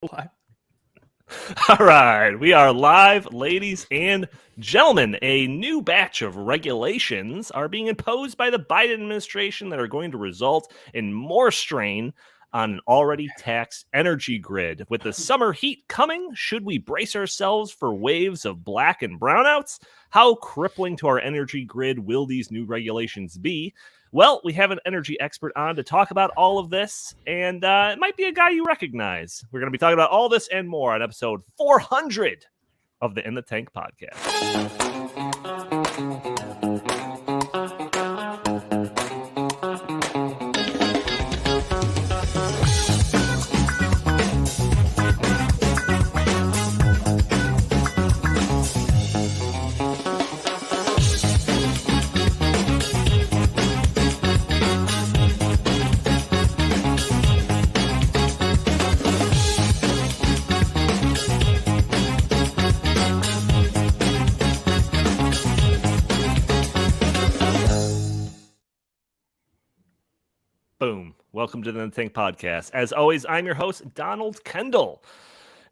All right, we are live, ladies and gentlemen. A new batch of regulations are being imposed by the Biden administration that are going to result in more strain on an already taxed energy grid. With the summer heat coming, should we brace ourselves for waves of black and brownouts? How crippling to our energy grid will these new regulations be? Well, we have an energy expert on to talk about all of this, and it might be a guy you recognize. We're going to be talking about all this and more on episode 400 of the In the Tank podcast. Boom. Welcome to the In the Tank podcast. As always, I'm your host, Donald Kendal.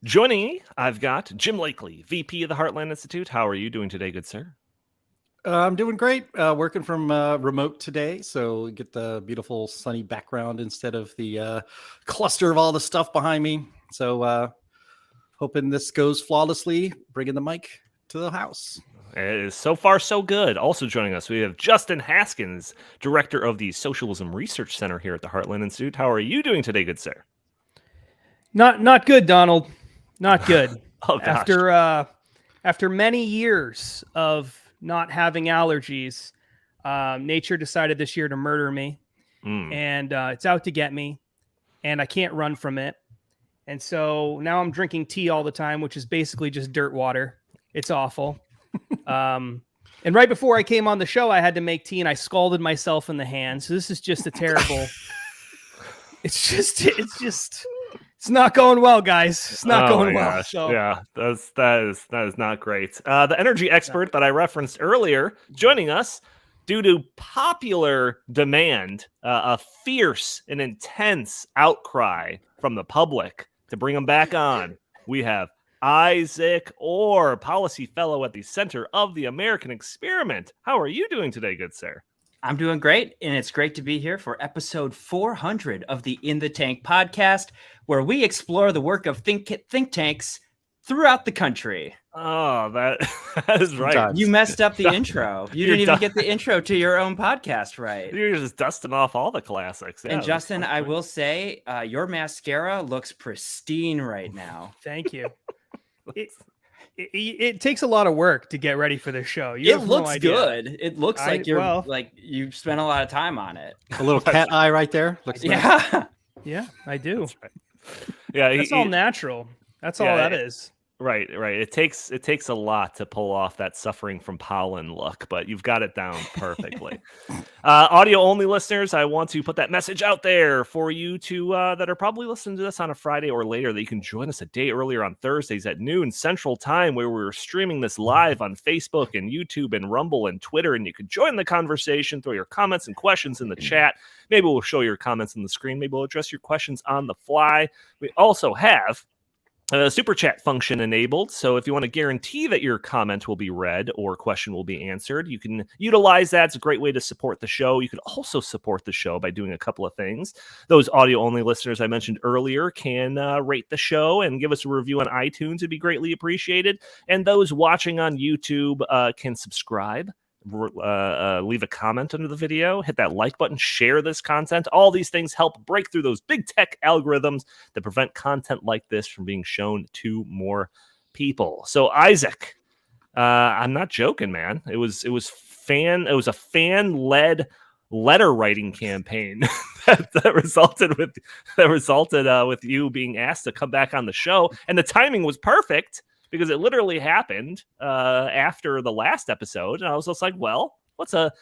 Joining me, I've got Jim Lakely, VP of the Heartland Institute. How are you doing today, good sir? I'm doing great. Working from remote today, so get the beautiful sunny background instead of the cluster of all the stuff behind me. So hoping this goes flawlessly, bringing the mic to the house. It is so far so good. Also joining us, we have Justin Haskins, Director of the Socialism Research Center here at the Heartland Institute. How are you doing today, good sir? Not good, Donald. Not good. Oh, gosh. After many years of not having allergies, nature decided this year to murder me, and it's out to get me, and I can't run from it. And so now I'm drinking tea all the time, which is basically just dirt water. It's awful. And right before I came on the show, I had to make tea, and I scalded myself in the hand. So this is just a terrible. It's not going well, guys. It's not going well. So. Yeah, that is not great. The energy expert that I referenced earlier joining us due to popular demand, a fierce and intense outcry from the public to bring him back on. We have Isaac Orr, policy fellow at the Center of the American Experiment. How are you doing today, good sir? I'm doing great, and it's great to be here for episode 400 of the In the Tank podcast, where we explore the work of think tanks throughout the country. Oh, that is right. You messed up the intro. You didn't even get the intro to your own podcast right. You're just dusting off all the classics. Yeah, and Justin, I will say, your mascara looks pristine right now. Thank you. It takes a lot of work to get ready for this show. It looks good. It looks like you spent a lot of time on it. A little cat eye right there. Looks nice. Yeah, I do. That's right. Yeah, that's all natural. That's all that is. Right. It takes a lot to pull off that suffering from pollen look, but you've got it down perfectly. Audio only listeners, I want to put that message out there for you to that are probably listening to this on a Friday or later, that you can join us a day earlier on Thursdays at noon Central Time, where we're streaming this live on Facebook and YouTube and Rumble and Twitter, and you can join the conversation, throw your comments and questions in the chat. Maybe we'll show your comments on the screen. Maybe we'll address your questions on the fly. We also have super chat function enabled. So if you want to guarantee that your comment will be read or question will be answered, you can utilize that. It's a great way to support the show. You can also support the show by doing a couple of things. Those audio only listeners I mentioned earlier can rate the show and give us a review on iTunes. It'd be greatly appreciated. And those watching on YouTube can subscribe. Leave a comment under the video, hit that like button, share this content. All these things help break through those big tech algorithms that prevent content like this from being shown to more people. So Isaac, I'm not joking, man. It was a fan-led letter writing campaign that resulted with you being asked to come back on the show, and the timing was perfect, because it literally happened after the last episode. And I was just like, well, what's a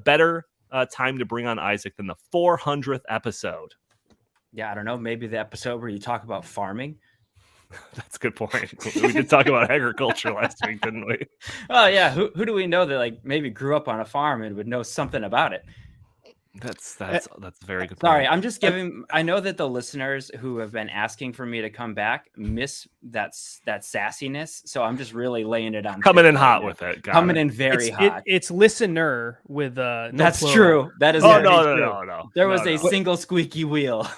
better time to bring on Isaac than the 400th episode? Yeah, I don't know. Maybe the episode where you talk about farming. That's a good point. We did talk about agriculture last week, didn't we? Oh, yeah. Who do we know that maybe grew up on a farm and would know something about it? That's a very good point. Sorry, I'm just giving. I know that the listeners who have been asking for me to come back miss that sassiness, so I'm just really laying it on. Coming in hot with it. Coming in very hot. It's listener with no That's plural. true. That is. Oh very true. no. There was a single squeaky wheel.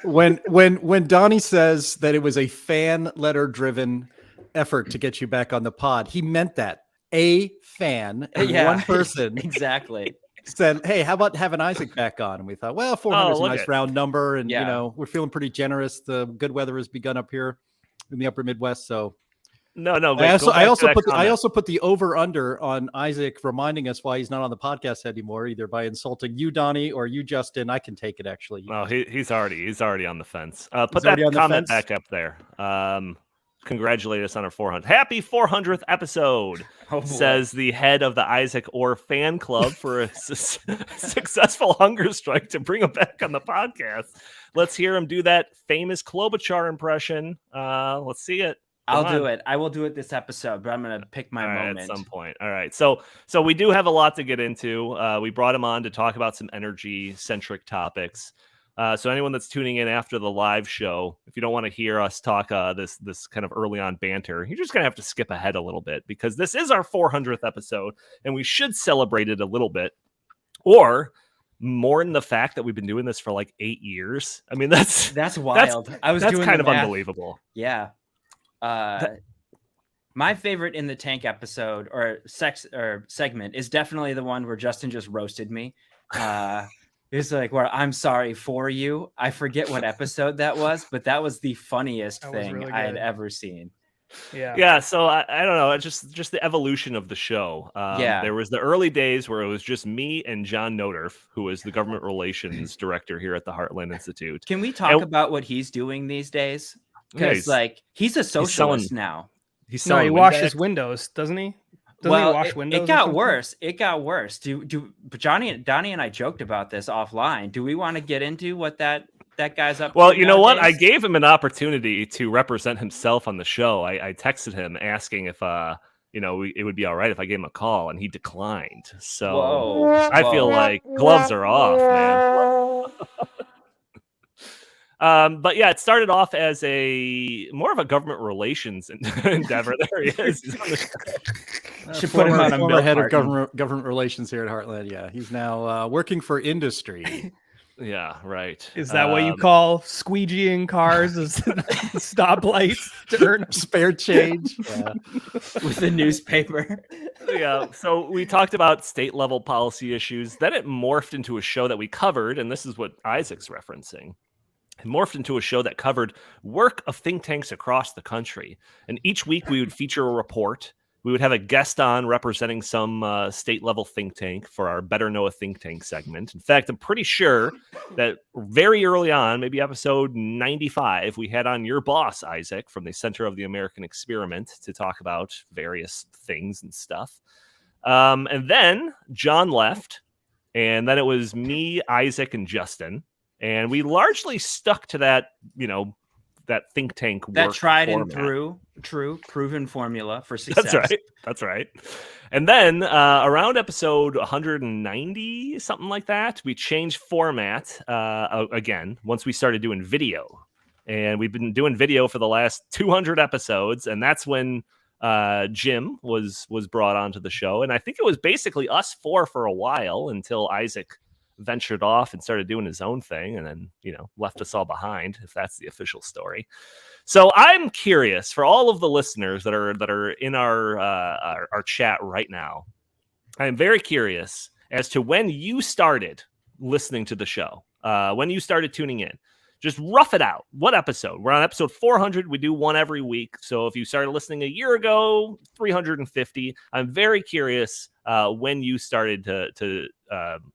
When Donnie says that it was a fan letter driven effort to get you back on the pod, he meant that. A fan, one person, exactly. Said, hey, how about having Isaac back on? And we thought, well, 400 is a nice round number. And, we're feeling pretty generous. The good weather has begun up here in the upper Midwest. So no. I also put the over under on Isaac reminding us why he's not on the podcast anymore, either by insulting you, Donnie, or you, Justin. I can take it, actually. No, he's already on the fence. Put that comment back up there. Congratulate us on our 400th. Happy 400th episode, says the head of the Isaac Orr fan club for a successful hunger strike to bring him back on the podcast. Let's hear him do that famous Klobuchar impression. Let's see it. I'll do it. I will do it this episode, but I'm going to pick my moment at some point. All right. So we do have a lot to get into. We brought him on to talk about some energy-centric topics. So anyone that's tuning in after the live show, if you don't want to hear us talk this kind of early on banter, you're just going to have to skip ahead a little bit because this is our 400th episode and we should celebrate it a little bit, or more in the fact that we've been doing this for like 8 years. I mean, that's wild. That's kind of unbelievable. Yeah. My favorite in the tank episode or segment is definitely the one where Justin just roasted me. It's like where I'm sorry for you. I forget what episode that was, but that was the funniest thing really I had ever seen. Yeah. So I don't know. It's just the evolution of the show. There was the early days where it was just me and John Noderf, who is the government relations director here at the Heartland Institute. Can we talk about what he's doing these days? Because he's a socialist now. He washes windows, doesn't he? Doesn't he wash windows? It got worse. But Donnie and I joked about this offline. Do we want to get into what that guy's up to? Well, you know what? I gave him an opportunity to represent himself on the show. I texted him asking if it would be all right if I gave him a call, and he declined. So I feel like gloves are off, man. But yeah, it started off as more of a government relations endeavor. There he is. Should put him on a head of government relations here at Heartland. Yeah, he's now working for industry. Yeah, right. Is that what you call squeegeeing cars as stoplights to earn spare change? Yeah. With a newspaper. Yeah. So we talked about state level policy issues. Then it morphed into a show that we covered, and this is what Isaac's referencing. It morphed into a show that covered work of think tanks across the country. And each week we would feature a report. We would have a guest on representing some state-level think tank for our Better Know a Think Tank segment. In fact, I'm pretty sure that very early on, maybe episode 95, we had on your boss, Isaac, from the Center of the American Experiment to talk about various things and stuff. And then John left, and then it was me, Isaac, and Justin. And we largely stuck to that, that think tank work that tried format. And true proven formula for success. That's right. And then around episode 190, something like that, we changed format again once we started doing video. And we've been doing video for the last 200 episodes, and that's when Jim was brought onto the show. And I think it was basically us four for a while until Isaac ventured off and started doing his own thing, and then left us all behind, if that's the official story. So I'm curious for all of the listeners that are in our chat right now. I am very curious as to when you started listening to the show, when you started tuning in. Just rough it out. What episode? We're on episode 400. We do one every week. So if you started listening a year ago, 350. I'm very curious when you started to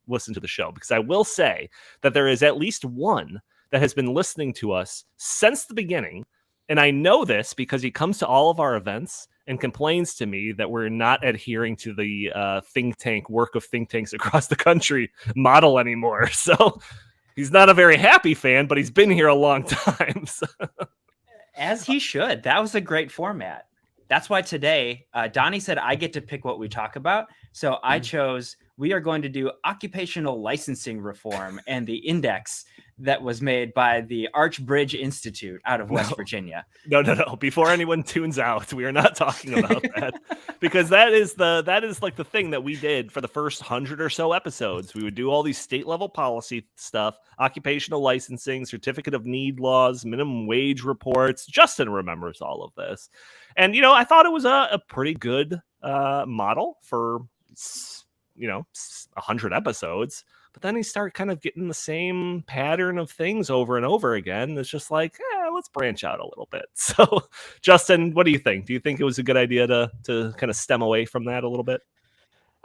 listen to the show, because I will say that there is at least one that has been listening to us since the beginning. And I know this because he comes to all of our events and complains to me that we're not adhering to the think tank work of think tanks across the country model anymore. So he's not a very happy fan, but he's been here a long time. So. As he should. That was a great format. That's why today, Donnie said I get to pick what we talk about. So I chose we are going to do occupational licensing reform and the index that was made by the Archbridge Institute out of West Virginia. No. Before anyone tunes out, we are not talking about that, because that is like the thing that we did for the first 100 or so episodes. We would do all these state level policy stuff, occupational licensing, certificate of need laws, minimum wage reports. Justin remembers all of this. And, I thought it was a pretty good model for, 100 episodes. But then you start kind of getting the same pattern of things over and over again. It's just like, let's branch out a little bit. So, Justin, what do you think? Do you think it was a good idea to kind of stem away from that a little bit?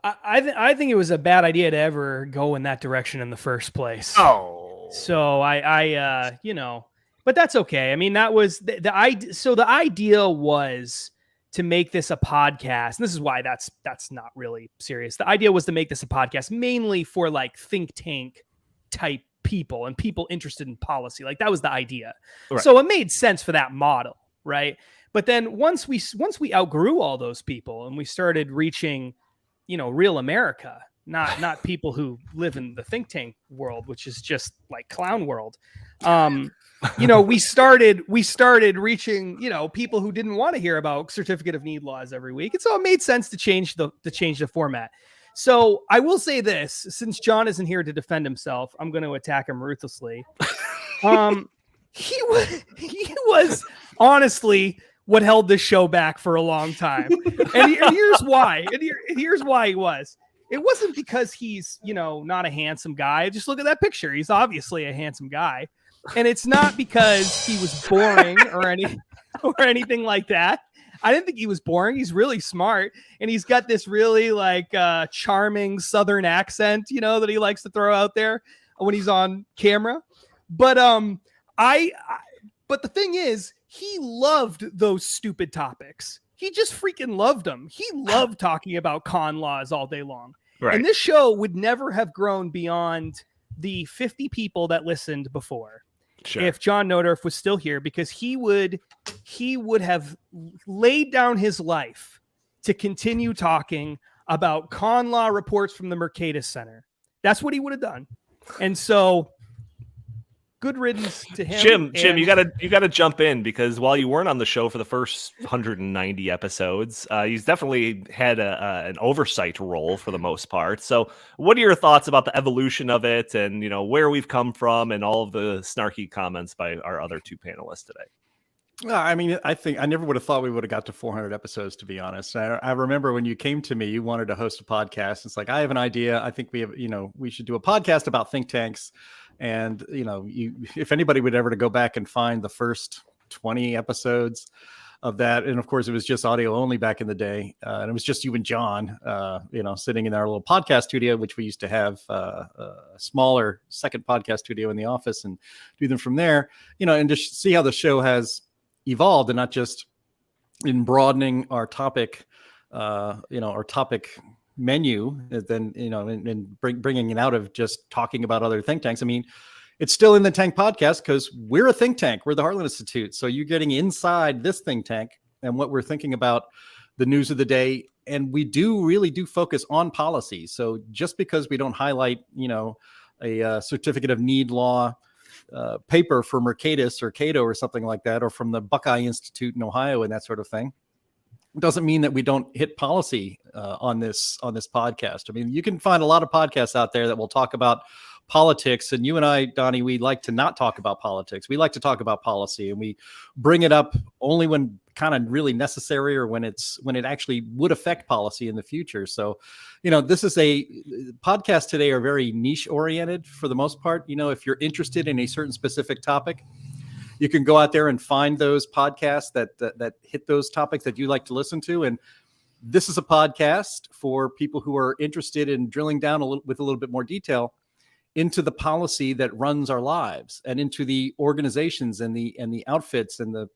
I think it was a bad idea to ever go in that direction in the first place. Oh, so but that's okay. I mean, that was the idea. So the idea was to make this a podcast. And this is why that's not really serious. The idea was to make this a podcast mainly for like think tank type people and people interested in policy. Like that was the idea. Right. So it made sense for that model, right? But then once we outgrew all those people and we started reaching, real America, not people who live in the think tank world, which is just like clown world. We started reaching, people who didn't want to hear about certificate of need laws every week. And so it made sense to change the format. So I will say this, since John isn't here to defend himself, I'm going to attack him ruthlessly. He was honestly what held this show back for a long time. And here's why. Here's why he was. It wasn't because he's, not a handsome guy. Just look at that picture. He's obviously a handsome guy. And it's not because he was boring or anything like that. I didn't think he was boring. He's really smart. And he's got this really charming Southern accent, that he likes to throw out there when he's on camera. But but the thing is, he loved those stupid topics. He just freaking loved them. He loved talking about con laws all day long. Right. And this show would never have grown beyond the 50 people that listened before. Sure. If John Nodorf was still here, because he would have laid down his life to continue talking about con law reports from the Mercatus Center. That's what he would have done. And so good riddance to him. Jim, you gotta jump in, because while you weren't on the show for the first 190 episodes, he's definitely had an oversight role for the most part. So what are your thoughts about the evolution of it and, where we've come from and all of the snarky comments by our other two panelists today? I mean, I think I never would have thought we would have got to 400 episodes, to be honest. I remember when you came to me, you wanted to host a podcast. It's like, I have an idea. I think we should do a podcast about think tanks. And, if anybody would ever to go back and find the first 20 episodes of that. And of course, it was just audio only back in the day. And it was just you and John, sitting in our little podcast studio, which we used to have a smaller second podcast studio in the office, and do them from there, and just see how the show has evolved, and not just in broadening our topic, our topic menu, then, and bringing it out of just talking about other think tanks. I mean, it's still in the Tank podcast because we're a think tank. We're the Heartland Institute. So you're getting inside this think tank and what we're thinking about the news of the day. And we really do focus on policy. So just because we don't highlight, a certificate of need law paper for Mercatus or Cato or something like that, or from the Buckeye Institute in Ohio and that sort of thing, doesn't mean that we don't hit policy on this podcast. I mean, you can find a lot of podcasts out there that will talk about politics, and you and I, Donnie, we like to not talk about politics. We like to talk about policy, and we bring it up only when kind of really necessary, or when it actually would affect policy in the future. So, this is a podcast today are very niche oriented for the most part. If you're interested in a certain specific topic, you can go out there and find those podcasts that hit those topics that you like to listen to. And this is a podcast for people who are interested in drilling down with a little bit more detail into the policy that runs our lives, and into the organizations and the outfits and the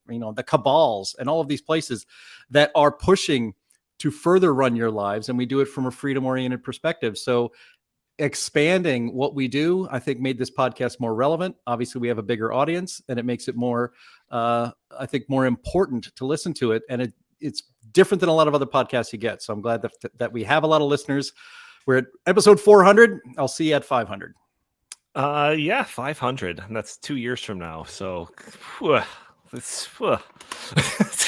cabals and all of these places that are pushing to further run your lives. And we do it from a freedom-oriented perspective. So expanding what we do, I think, made this podcast more relevant. Obviously, we have a bigger audience, and it makes it more, I think, more important to listen to it. And it's different than a lot of other podcasts you get. So I'm glad that we have a lot of listeners We're at episode 400. I'll see you at 500. Yeah, 500. And that's 2 years from now. So it's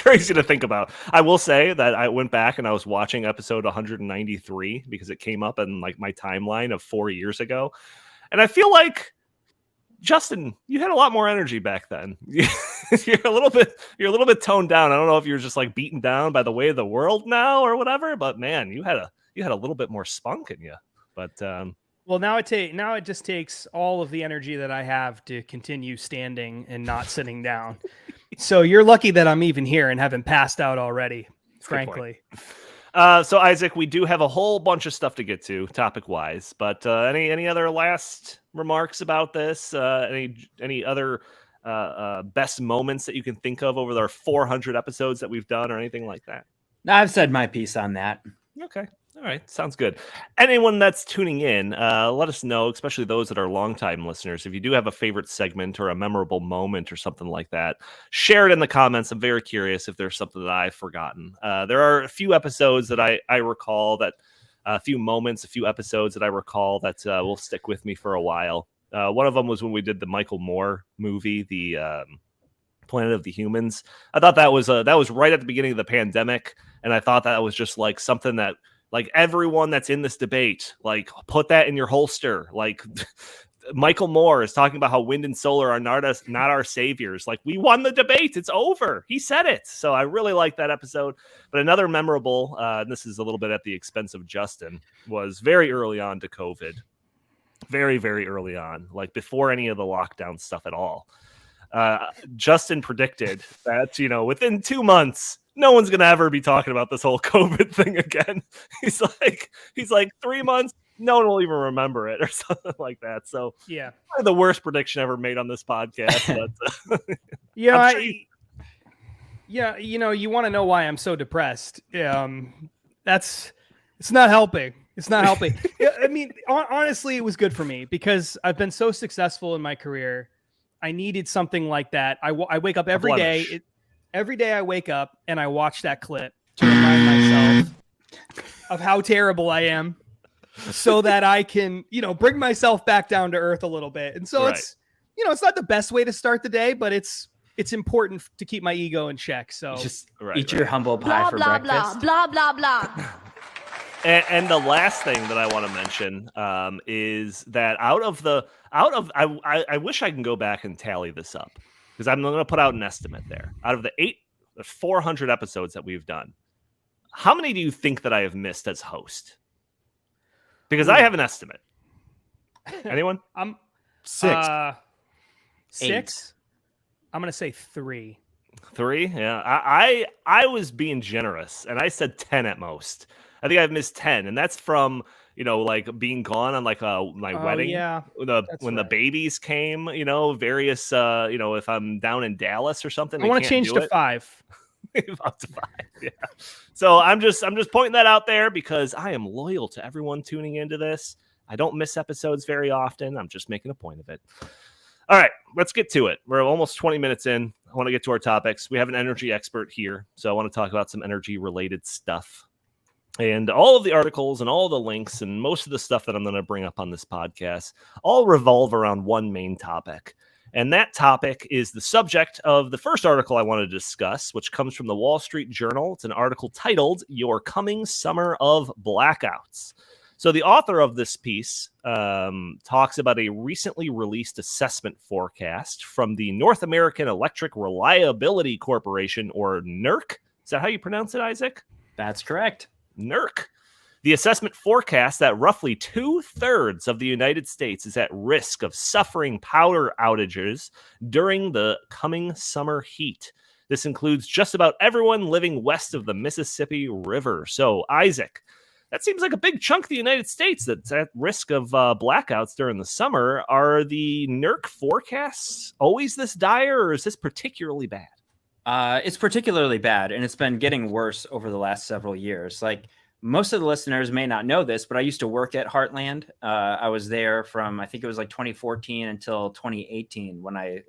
crazy to think about. I will say that I went back and I was watching episode 193 because it came up in like my timeline of 4 years ago. And I feel like, Justin, you had a lot more energy back then. You're a little bit toned down. I don't know if you're just like beaten down by the way of the world now or whatever, but man, you had a little bit more spunk in you. But well, now it just takes all of the energy that I have to continue standing and not sitting down. So you're lucky that I'm even here and haven't passed out already, frankly. So Isaac, we do have a whole bunch of stuff to get to topic wise, but any other last remarks about this? Any other best moments that you can think of over our 400 episodes that we've done or anything like that? I've said my piece on that. Okay. All right. Sounds good. Anyone that's tuning in, let us know, especially those that are longtime listeners. If you do have a favorite segment or a memorable moment or something like that, share it in the comments. I'm very curious if there's something that I've forgotten. There are a few episodes that I recall that a few moments, a few episodes that I recall that will stick with me for a while. One of them was when we did the Michael Moore movie, the Planet of the Humans. I thought that was right at the beginning of the pandemic. And I thought that was just like something that, like, everyone that's in this debate, like, put that in your holster. Like, Michael Moore is talking about how wind and solar are not our saviors. Like, we won the debate. It's over. He said it. So I really like that episode. But another memorable, and this is a little bit at the expense of Justin, was very early on to COVID. Very, very early on, like before any of the lockdown stuff at all. Justin predicted that, within 2 months, no one's going to ever be talking about this whole COVID thing again. He's like 3 months, no one will even remember it or something like that. So yeah, probably the worst prediction ever made on this podcast. But, yeah, you want to know why I'm so depressed. It's not helping. It's not helping. I mean, honestly, it was good for me because I've been so successful in my career. I needed something like that. I wake up every day. Every day I wake up and I watch that clip to remind myself of how terrible I am so that I can, bring myself back down to earth a little bit. And so it's not the best way to start the day, but it's important to keep my ego in check. So just eat your humble pie for breakfast. Blah, blah, blah. And the last thing that I want to mention is that I wish I can go back and tally this up, because I'm going to put out an estimate there. Out of the 400 episodes that we've done, how many do you think that I have missed as host? Because I have an estimate. Anyone? I'm 6. 6. I'm going to say 3. 3? Yeah. I was being generous, and I said 10 at most. I think I've missed 10, and that's from, like being gone on like my wedding. Yeah, when the babies came, various, if I'm down in Dallas or something. I want to change to 5. Up to 5. Yeah. So I'm just pointing that out there because I am loyal to everyone tuning into this. I don't miss episodes very often. I'm just making a point of it. All right, let's get to it. We're almost 20 minutes in. I want to get to our topics. We have an energy expert here, so I want to talk about some energy related stuff. And all of the articles and all the links and most of the stuff that I'm going to bring up on this podcast all revolve around one main topic. And that topic is the subject of the first article I want to discuss, which comes from the Wall Street Journal. It's an article titled "Your Coming Summer of Blackouts." So the author of this piece talks about a recently released assessment forecast from the North American Electric Reliability Corporation, or NERC. Is that how you pronounce it, Isaac? That's correct. NERC. The assessment forecasts that roughly 2/3 of the United States is at risk of suffering power outages during the coming summer heat. This includes just about everyone living west of the Mississippi River. So, Isaac, that seems like a big chunk of the United States that's at risk of blackouts during the summer. Are the NERC forecasts always this dire, or is this particularly bad? It's particularly bad, and it's been getting worse over the last several years. Like, most of the listeners may not know this, but I used to work at Heartland. I was there from, I think it was like 2014 until 2018 when I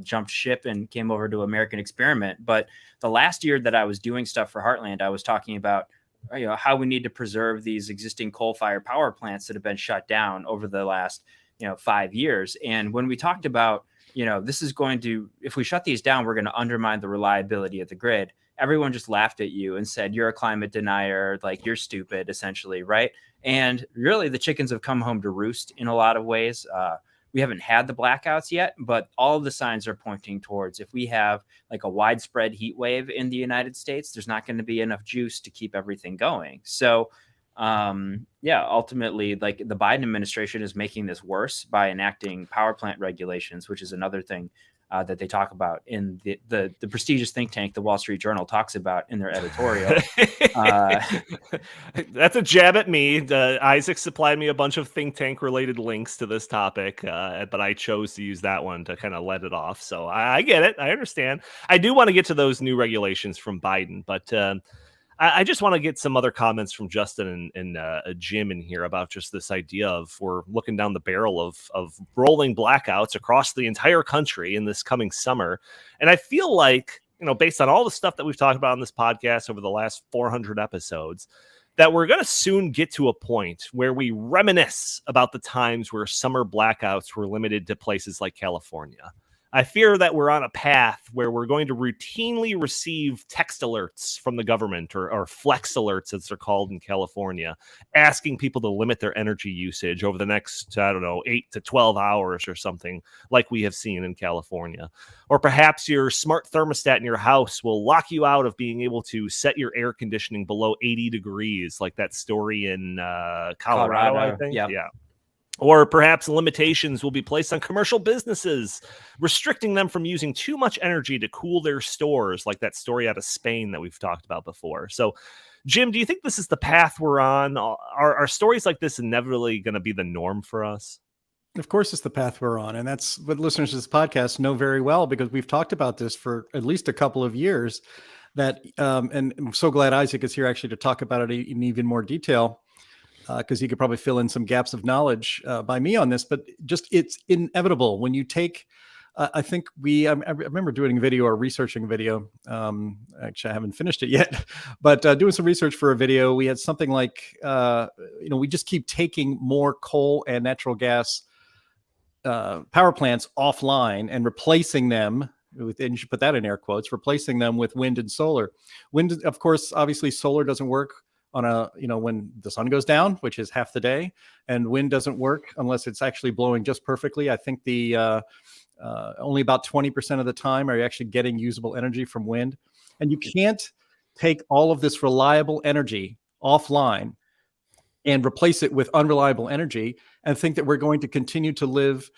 jumped ship and came over to American Experiment. But the last year that I was doing stuff for Heartland, I was talking about how we need to preserve these existing coal-fired power plants that have been shut down over the last 5 years. And when we talked about this is going to, if we shut these down, we're going to undermine the reliability of the grid, everyone just laughed at you and said you're a climate denier, like you're stupid, essentially, right? And really the chickens have come home to roost in a lot of ways. We haven't had the blackouts yet, but all of the signs are pointing towards, if we have like a widespread heat wave in the United States, there's not going to be enough juice to keep everything going. So ultimately, like the Biden administration is making this worse by enacting power plant regulations, which is another thing that they talk about in the prestigious think tank, the Wall Street Journal talks about in their editorial. That's a jab at me. Isaac supplied me a bunch of think tank related links to this topic, but I chose to use that one to kind of let it off. So I get it. I understand. I do want to get to those new regulations from Biden, but I just want to get some other comments from Justin and Jim in here about just this idea of we're looking down the barrel of rolling blackouts across the entire country in this coming summer. And I feel like, based on all the stuff that we've talked about on this podcast over the last 400 episodes, that we're going to soon get to a point where we reminisce about the times where summer blackouts were limited to places like California. I fear that we're on a path where we're going to routinely receive text alerts from the government or flex alerts, as they're called in California, asking people to limit their energy usage over the next, 8 to 12 hours or something like we have seen in California. Or perhaps your smart thermostat in your house will lock you out of being able to set your air conditioning below 80 degrees, like that story in Colorado, I think. Yep. Yeah. Or perhaps limitations will be placed on commercial businesses, restricting them from using too much energy to cool their stores, like that story out of Spain that we've talked about before. So, Jim, do you think this is the path we're on? Are stories like this inevitably going to be the norm for us? Of course, it's the path we're on. And that's what listeners to this podcast know very well, because we've talked about this for at least a couple of years. And I'm so glad Isaac is here actually to talk about it in even more detail. Because he could probably fill in some gaps of knowledge by me on this, but just it's inevitable when you take. I think I remember doing a video or researching a video. Actually, I haven't finished it yet, but doing some research for a video, we had something like we just keep taking more coal and natural gas power plants offline and replacing them with, and you should put that in air quotes, replacing them with wind and solar. Wind, of course, obviously solar doesn't work on when the sun goes down, which is half the day, and wind doesn't work unless it's actually blowing just perfectly. I think only about 20% of the time are you actually getting usable energy from wind. And you can't take all of this reliable energy offline and replace it with unreliable energy and think that we're going to continue to live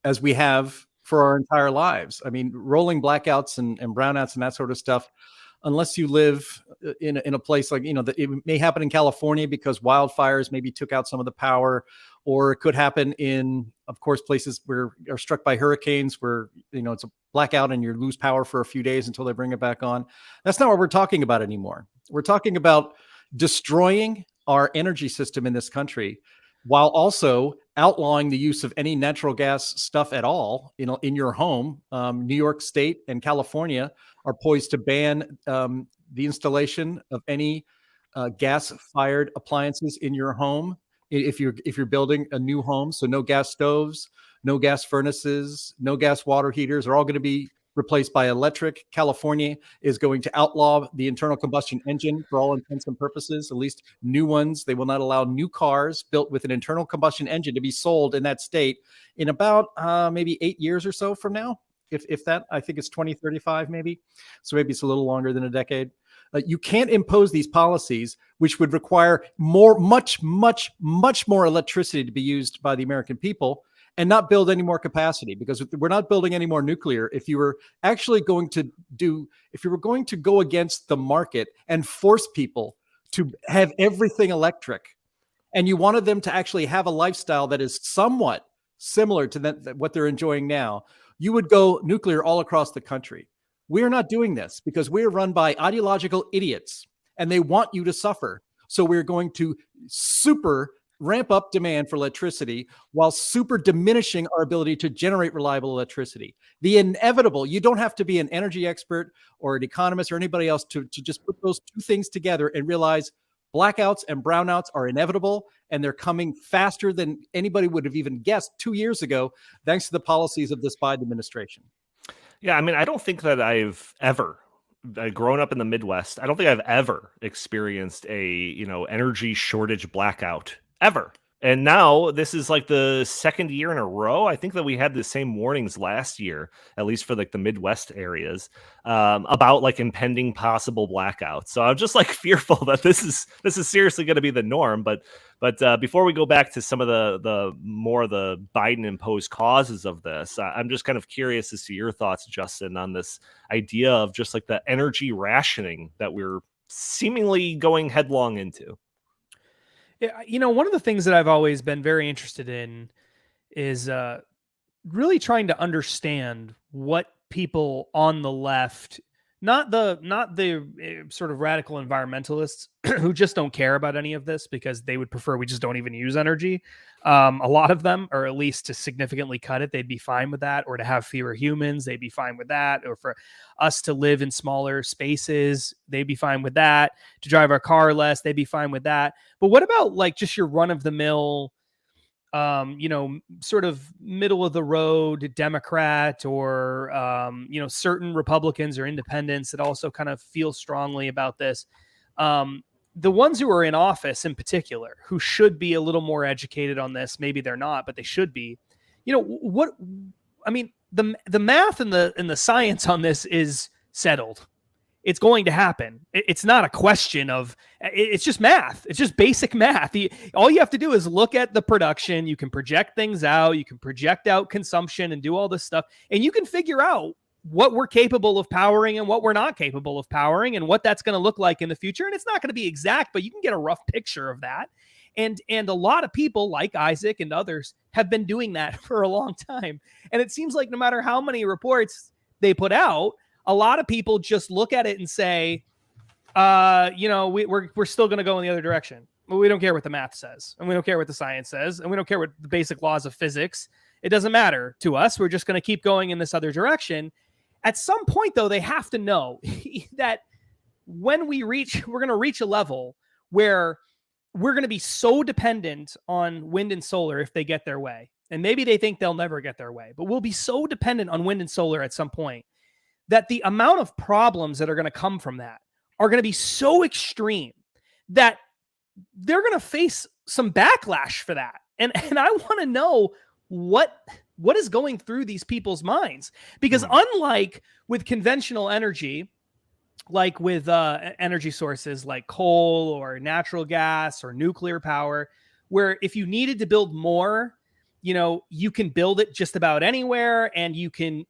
as we have for our entire lives. I mean, rolling blackouts and brownouts and that sort of stuff, unless you live in a place like, that it may happen in California because wildfires maybe took out some of the power, or it could happen in, of course, places where are struck by hurricanes where, it's a blackout and you lose power for a few days until they bring it back on. That's not what we're talking about anymore. We're talking about destroying our energy system in this country while also outlawing the use of any natural gas stuff at all, in your home. New York State and California are poised to ban the installation of any gas-fired appliances in your home if you're building a new home. So no gas stoves, no gas furnaces, no gas water heaters are all going to be replaced by electric. California is going to outlaw the internal combustion engine for all intents and purposes, at least new ones. They will not allow new cars built with an internal combustion engine to be sold in that state in about maybe 8 years or so from now. If that, I think it's 2035 maybe. So maybe it's a little longer than a decade. You can't impose these policies, which would require much more electricity to be used by the American people, and not build any more capacity, because we're not building any more nuclear. If you were actually going to go against the market and force people to have everything electric, and you wanted them to actually have a lifestyle that is somewhat similar to what they're enjoying now, you would go nuclear all across the country. We are not doing this because we are run by ideological idiots and they want you to suffer. So we're going to super ramp up demand for electricity while super diminishing our ability to generate reliable electricity. The inevitable, you don't have to be an energy expert or an economist or anybody else to just put those two things together and realize Blackouts and brownouts are inevitable, and they're coming faster than anybody would have even guessed 2 years ago, thanks to the policies of this Biden administration. Yeah, I mean, I don't think that I've ever grown up in the Midwest. I don't think I've ever experienced a, energy shortage blackout ever. And now this is like the second year in a row. I think that we had the same warnings last year, at least for like the Midwest areas, about like impending possible blackouts. So I'm just like fearful that this is seriously going to be the norm. But before we go back to some of the more the Biden imposed causes of this, I'm just kind of curious as to your thoughts, Justin, on this idea of just like the energy rationing that we're seemingly going headlong into. Yeah, one of the things that I've always been very interested in is really trying to understand what people on the left, not the sort of radical environmentalists who just don't care about any of this because they would prefer we just don't even use energy. A lot of them, or at least to significantly cut it, they'd be fine with that, or to have fewer humans, they'd be fine with that, or for us to live in smaller spaces, they'd be fine with that, to drive our car less, they'd be fine with that. But what about like just your run of the mill, sort of middle of the road Democrat, or, certain Republicans or independents that also kind of feel strongly about this. The ones who are in office in particular, who should be a little more educated on this, maybe they're not, but they should be. The math and the science on this is settled. It's going to happen. It's not a question of, it's just math. It's just basic math. All you have to do is look at the production. You can project things out. You can project out consumption and do all this stuff. And you can figure out what we're capable of powering and what we're not capable of powering and what that's going to look like in the future. And it's not going to be exact, but you can get a rough picture of that. And a lot of people like Isaac and others have been doing that for a long time. And it seems like no matter how many reports they put out, a lot of people just look at it and say, we're still going to go in the other direction. We don't care what the math says, and we don't care what the science says, and we don't care what the basic laws of physics. It doesn't matter to us. We're just going to keep going in this other direction. At some point, though, they have to know that when we're going to reach a level where we're going to be so dependent on wind and solar if they get their way. And maybe they think they'll never get their way, but we'll be so dependent on wind and solar at some point that the amount of problems that are going to come from that are going to be so extreme that they're going to face some backlash for that. And I want to know what is going through these people's minds, because unlike with conventional energy, like with energy sources like coal or natural gas or nuclear power, where if you needed to build more, you can build it just about anywhere, and you can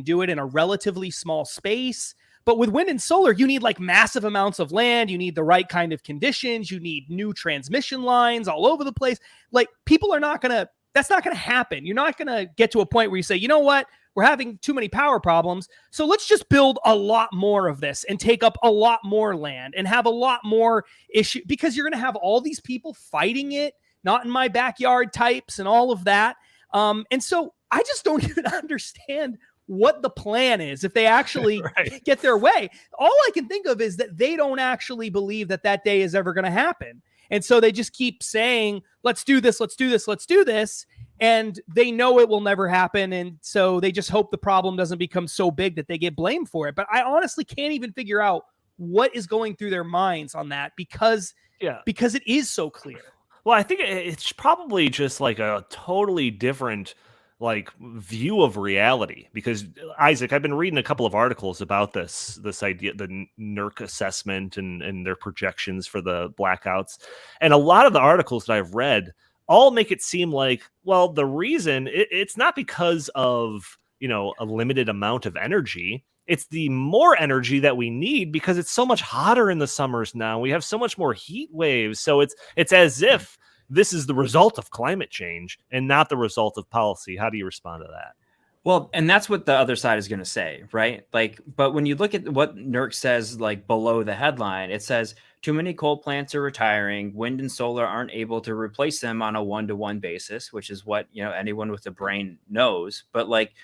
do it in a relatively small space. But with wind and solar, you need like massive amounts of land. You need the right kind of conditions. You need new transmission lines all over the place. Like, people are not going to, that's not going to happen. You're not going to get to a point where you say, you know what, we're having too many power problems, so let's just build a lot more of this and take up a lot more land and have a lot more issue, because you're going to have all these people fighting it, not in my backyard types and all of that. And so I just don't even understand what the plan is if they actually get their way. All I can think of is that they don't actually believe that that day is ever going to happen. And so they just keep saying, let's do this, let's do this, let's do this. And they know it will never happen. And so they just hope the problem doesn't become so big that they get blamed for it. But I honestly can't even figure out what is going through their minds on that, because it is so clear. Well, I think it's probably just like a totally different like view of reality, because Isaac, I've been reading a couple of articles about this idea, the NERC assessment and their projections for the blackouts. And a lot of the articles that I've read all make it seem like, well, the reason it's not because of, a limited amount of energy. It's the more energy that we need because it's so much hotter in the summers now. We have so much more heat waves. So it's as if this is the result of climate change and not the result of policy. How do you respond to that? Well, and that's what the other side is going to say, right? Like, but when you look at what NERC says, like below the headline, it says too many coal plants are retiring. Wind and solar aren't able to replace them on a 1-to-1 basis, which is what, anyone with a brain knows. But like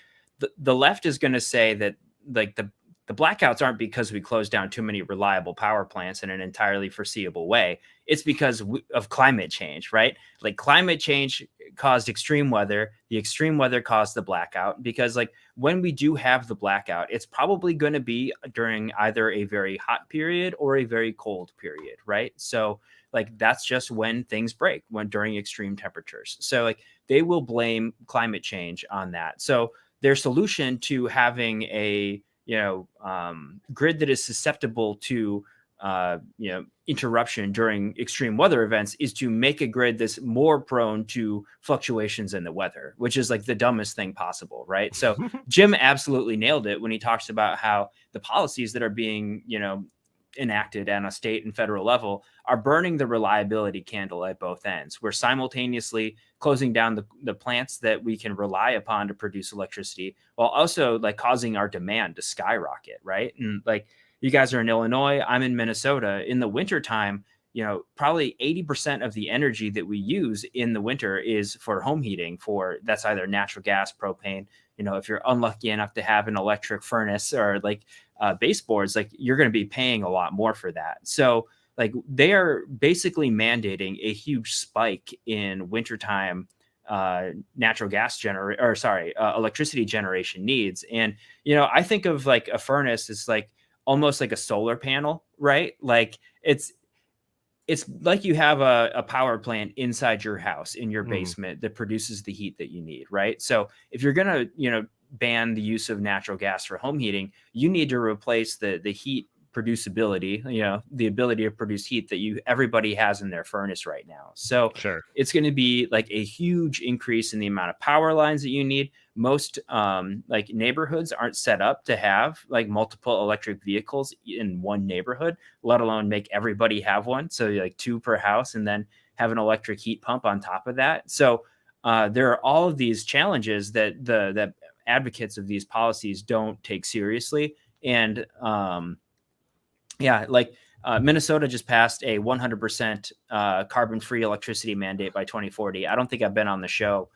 the left is going to say that like the the blackouts aren't because we closed down too many reliable power plants in an entirely foreseeable way. It's because of climate change, right? Like climate change caused extreme weather. The extreme weather caused the blackout, because like when we do have the blackout, it's probably going to be during either a very hot period or a very cold period, right? So like that's just when things break, when during extreme temperatures. So like they will blame climate change on that. So their solution to having a grid that is susceptible to interruption during extreme weather events is to make a grid that's more prone to fluctuations in the weather, which is like the dumbest thing possible, right? So Jim absolutely nailed it when he talks about how the policies that are being enacted on a state and federal level are burning the reliability candle at both ends. We're simultaneously closing down the plants that we can rely upon to produce electricity, while also like causing our demand to skyrocket, right? And like you guys are in Illinois, I'm in Minnesota. In the wintertime, probably 80% of the energy that we use in the winter is for home heating. That's either natural gas, propane. If you're unlucky enough to have an electric furnace or like baseboards, like you're going to be paying a lot more for that. So like they are basically mandating a huge spike in wintertime electricity generation needs. And I think of like a furnace as like almost like a solar panel, right? Like it's like you have a power plant inside your house in your basement that produces the heat that you need, right? So if you're gonna ban the use of natural gas for home heating, you need to replace the heat producibility, the ability to produce heat that everybody has in their furnace right now. So Sure. It's going to be like a huge increase in the amount of power lines that you need. Most like neighborhoods aren't set up to have like multiple electric vehicles in one neighborhood, let alone make everybody have one. So like 2 per house, and then have an electric heat pump on top of that. So there are all of these challenges that the advocates of these policies don't take seriously. And Minnesota just passed a 100% carbon-free electricity mandate by 2040. I don't think I've been on the show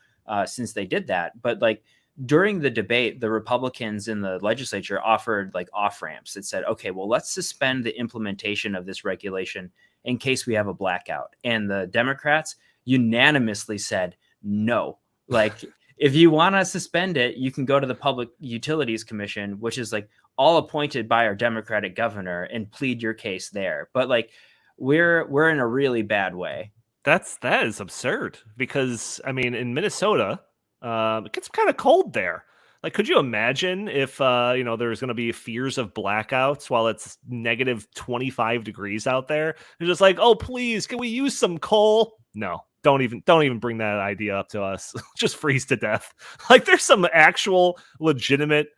since they did that, but like during the debate, the Republicans in the legislature offered like off-ramps that said, okay, well, let's suspend the implementation of this regulation in case we have a blackout. And the Democrats unanimously said, no, like if you want to suspend it, you can go to the Public Utilities Commission, which is like all appointed by our Democratic governor, and plead your case there. But like we're in a really bad way. That is absurd, because I mean in Minnesota, it gets kind of cold there. Like, could you imagine if there's going to be fears of blackouts while it's negative 25 degrees out there? They're just like, oh, please, can we use some coal? No, don't even bring that idea up to us. Just freeze to death. Like, there's some actual legitimate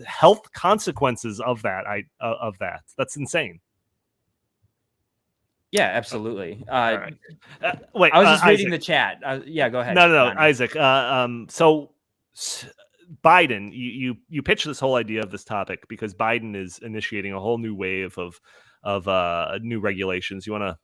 health consequences of that. That's insane. Yeah, absolutely. Right. Wait, I was just reading Isaac. the chat. Yeah, go ahead. No, Isaac. So Biden, you pitched this whole idea of this topic because Biden is initiating a whole new wave of new regulations. You want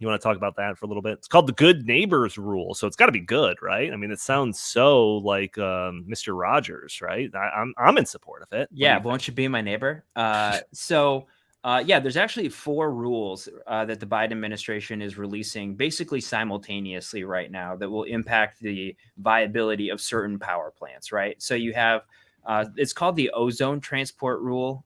to talk about that for a little bit? It's called the Good Neighbors Rule, so it's got to be good, right? I mean, it sounds so like Mr. Rogers, right? I'm in support of it. Yeah, won't you be my neighbor? There's actually 4 rules that the Biden administration is releasing basically simultaneously right now that will impact the viability of certain power plants, right? So you have, it's called the ozone transport rule.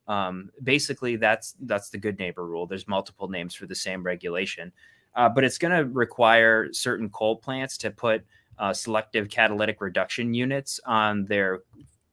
Basically, that's the Good Neighbor rule. There's multiple names for the same regulation, but it's going to require certain coal plants to put selective catalytic reduction units on their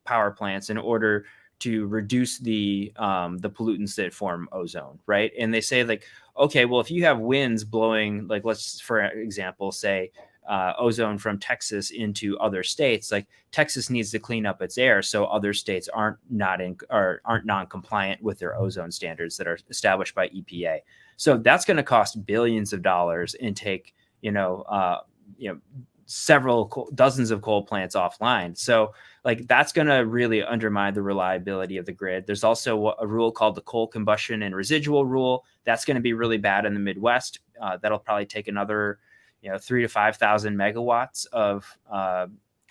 power plants in order to reduce the pollutants that form ozone, right? And they say like, okay, well, if you have winds blowing, like let's, for example, say ozone from Texas into other states, like Texas needs to clean up its air so other states aren't non-compliant with their ozone standards that are established by EPA. So that's going to cost billions of dollars and take several dozens of coal plants offline. So like that's going to really undermine the reliability of the grid. There's also a rule called the coal combustion and residual rule. That's going to be really bad in the Midwest. That'll probably take another 3,000 to 5,000 megawatts of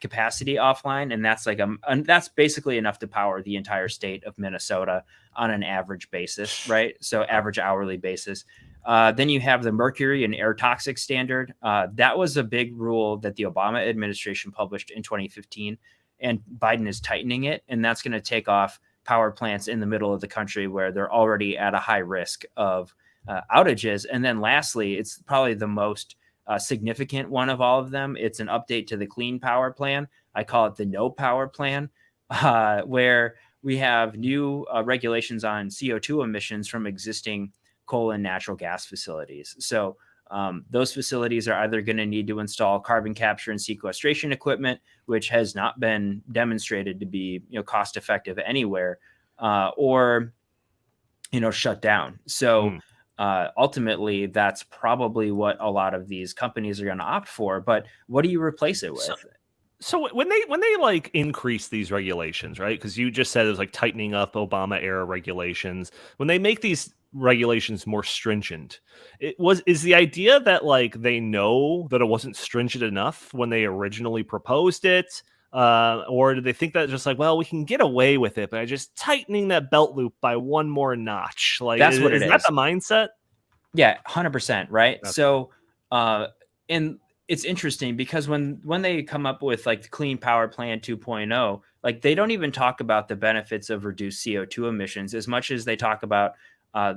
capacity offline, and that's like that's basically enough to power the entire state of Minnesota on an average basis, right? So average hourly basis. Then you have the mercury and air toxic standard. That was a big rule that the Obama administration published in 2015, and Biden is tightening it, and that's going to take off power plants in the middle of the country where they're already at a high risk of outages. And then lastly, it's probably the most significant one of all of them. It's an update to the Clean Power Plan. I call it the No Power Plan, where we have new regulations on CO2 emissions from existing coal and natural gas facilities. So those facilities are either going to need to install carbon capture and sequestration equipment, which has not been demonstrated to be cost effective anywhere, or shut down. So ultimately, that's probably what a lot of these companies are going to opt for. But what do you replace it with? So when they like increase these regulations, right? Because you just said it was like tightening up Obama era regulations. When they make these regulations more stringent, is the idea that like they know that it wasn't stringent enough when they originally proposed it, or do they think that just like, well, we can get away with it by just tightening that belt loop by one more notch? Like that's what it is. Is that the mindset? Yeah, 100%, right? Okay. So and it's interesting because when they come up with like the Clean Power Plan 2.0, like they don't even talk about the benefits of reduced CO2 emissions as much as they talk about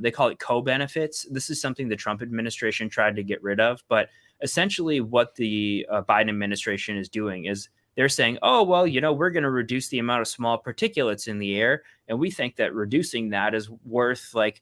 they call it co-benefits. This is something the Trump administration tried to get rid of. But essentially what the Biden administration is doing is they're saying, oh, well, we're going to reduce the amount of small particulates in the air. And we think that reducing that is worth like,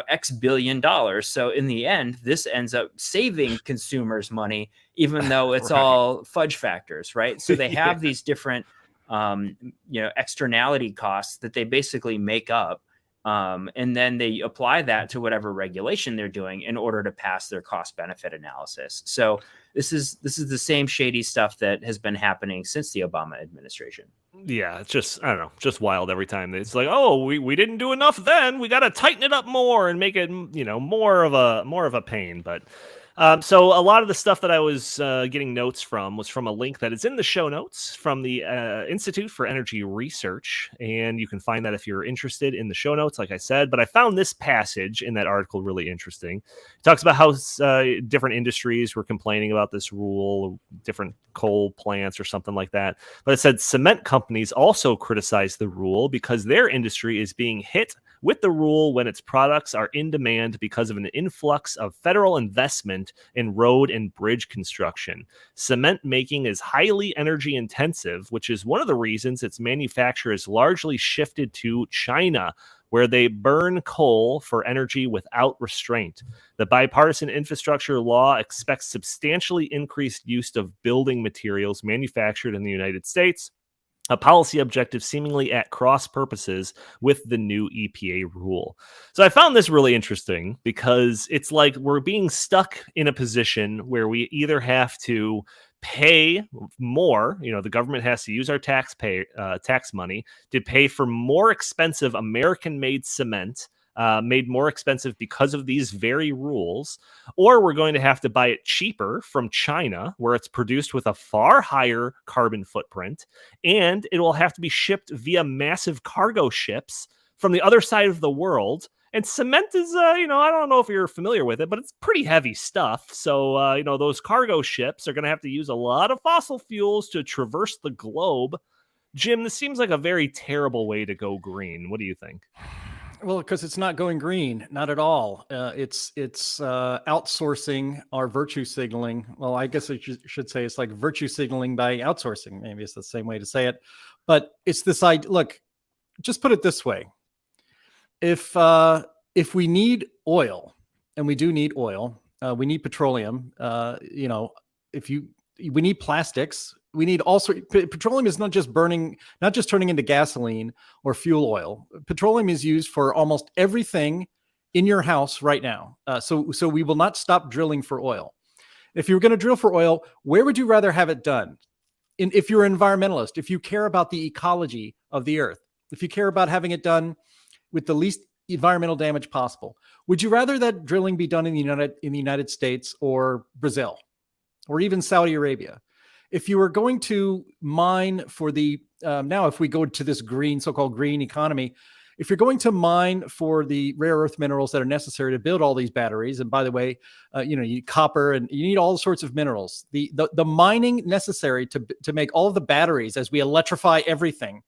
X billion dollars. So in the end, this ends up saving consumers money, even though it's right. all fudge factors, right? So they have these different, externality costs that they basically make up. And then they apply that to whatever regulation they're doing in order to pass their cost benefit analysis. So this is the same shady stuff that has been happening since the Obama administration. Yeah, it's just, I don't know, just wild every time. It's like, oh, we didn't do enough then. We got to tighten it up more and make it, more of a pain. But so a lot of the stuff that I was getting notes from was from a link that is in the show notes from the Institute for Energy Research. And you can find that if you're interested in the show notes, like I said. But I found this passage in that article really interesting. It talks about how different industries were complaining about this rule, different coal plants or something like that. But it said cement companies also criticize the rule because their industry is being hit with the rule when its products are in demand because of an influx of federal investment in road and bridge construction. Cement making is highly energy intensive, which is one of the reasons its manufacture is largely shifted to China, where they burn coal for energy without restraint. The bipartisan infrastructure law expects substantially increased use of building materials manufactured in the United States, a policy objective seemingly at cross purposes with the new EPA rule. So I found this really interesting because it's like we're being stuck in a position where we either have to pay more, the government has to use our tax money to pay for more expensive American-made cement, made more expensive because of these very rules, or we're going to have to buy it cheaper from China, where it's produced with a far higher carbon footprint, and it will have to be shipped via massive cargo ships from the other side of the world. And cement is, I don't know if you're familiar with it, but it's pretty heavy stuff. So, those cargo ships are going to have to use a lot of fossil fuels to traverse the globe. Jim, this seems like a very terrible way to go green. What do you think? Well, because it's not going green, not at all. It's outsourcing our virtue signaling. Well, I guess I should say it's like virtue signaling by outsourcing. Maybe it's the same way to say it. But it's this idea. Look, just put it this way. If we need oil, and we do need oil, we need petroleum. We need plastics. We need also petroleum is not just turning into gasoline or fuel oil. Petroleum is used for almost everything in your house right now. So we will not stop drilling for oil. If you were going to drill for oil, where would you rather have it done? If you're an environmentalist, if you care about the ecology of the earth, if you care about having it done with the least environmental damage possible, would you rather that drilling be done in the United States or Brazil or even Saudi Arabia? if you were going to mine for the now, if we go to this so-called green economy, if you're going to mine for the rare earth minerals that are necessary to build all these batteries, and by the way, you need copper and you need all sorts of minerals. The mining necessary to make all of the batteries as we electrify everything,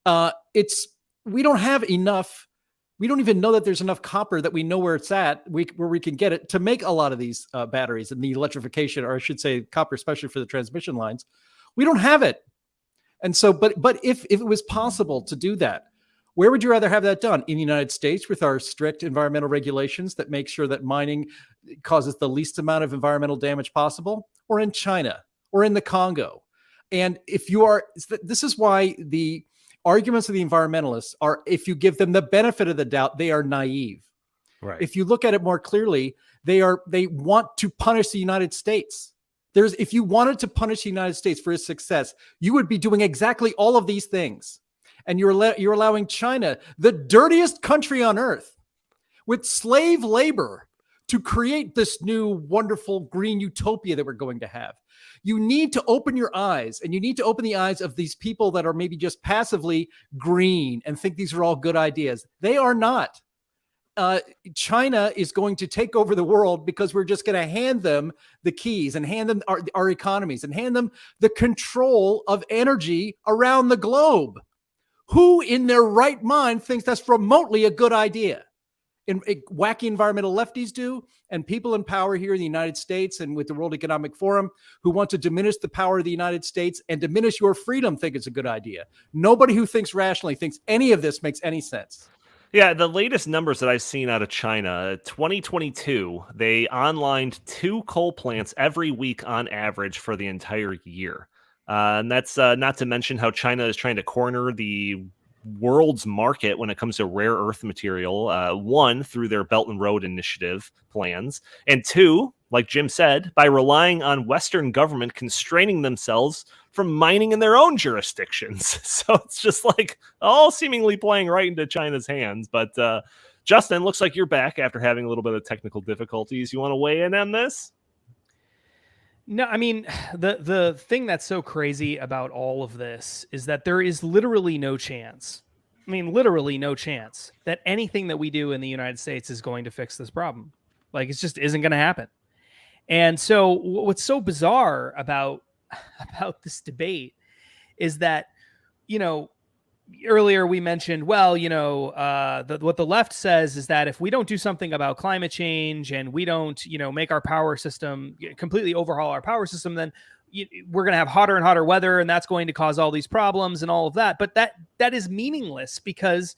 we don't have enough. We don't even know that there's enough copper that we know where it's at, where we can get it to make a lot of these batteries and the electrification, or I should say copper, especially for the transmission lines. We don't have it. And so, but if it was possible to do that, where would you rather have that done? In the United States with our strict environmental regulations that make sure that mining causes the least amount of environmental damage possible, or in China or in the Congo? And this is why the arguments of the environmentalists are, if you give them the benefit of the doubt, they are naive. Right. If you look at it more clearly, they want to punish the United States. If you wanted to punish the United States for its success, you would be doing exactly all of these things. And you're allowing China, the dirtiest country on earth, with slave labor, to create this new wonderful green utopia that we're going to have. You need to open your eyes, and you need to open the eyes of these people that are maybe just passively green and think these are all good ideas. They are not. China is going to take over the world because we're just going to hand them the keys and hand them our economies and hand them the control of energy around the globe. Who in their right mind thinks that's remotely a good idea? And wacky environmental lefties do, and people in power here in the United States and with the World Economic Forum who want to diminish the power of the United States and diminish your freedom think it's a good idea. Nobody who thinks rationally thinks any of this makes any sense. Yeah, the latest numbers that I've seen out of China, 2022, they onlined 2 coal plants every week on average for the entire year. And that's not to mention how China is trying to corner the world's market when it comes to rare earth material. 1, through their Belt and Road Initiative plans, and 2, like Jim said, by relying on Western government constraining themselves from mining in their own jurisdictions. So it's just like all seemingly playing right into China's hands. But Justin, looks like you're back after having a little bit of technical difficulties. You want to weigh in on this? No, I mean, the thing that's so crazy about all of this is that there is literally no chance. I mean, literally no chance that anything that we do in the United States is going to fix this problem. Like, it just isn't going to happen. And so what's so bizarre about this debate is that, earlier we mentioned, well, what the left says is that if we don't do something about climate change and we don't, make our power system, completely overhaul our power system, then we're going to have hotter and hotter weather, and that's going to cause all these problems and all of that. But that is meaningless because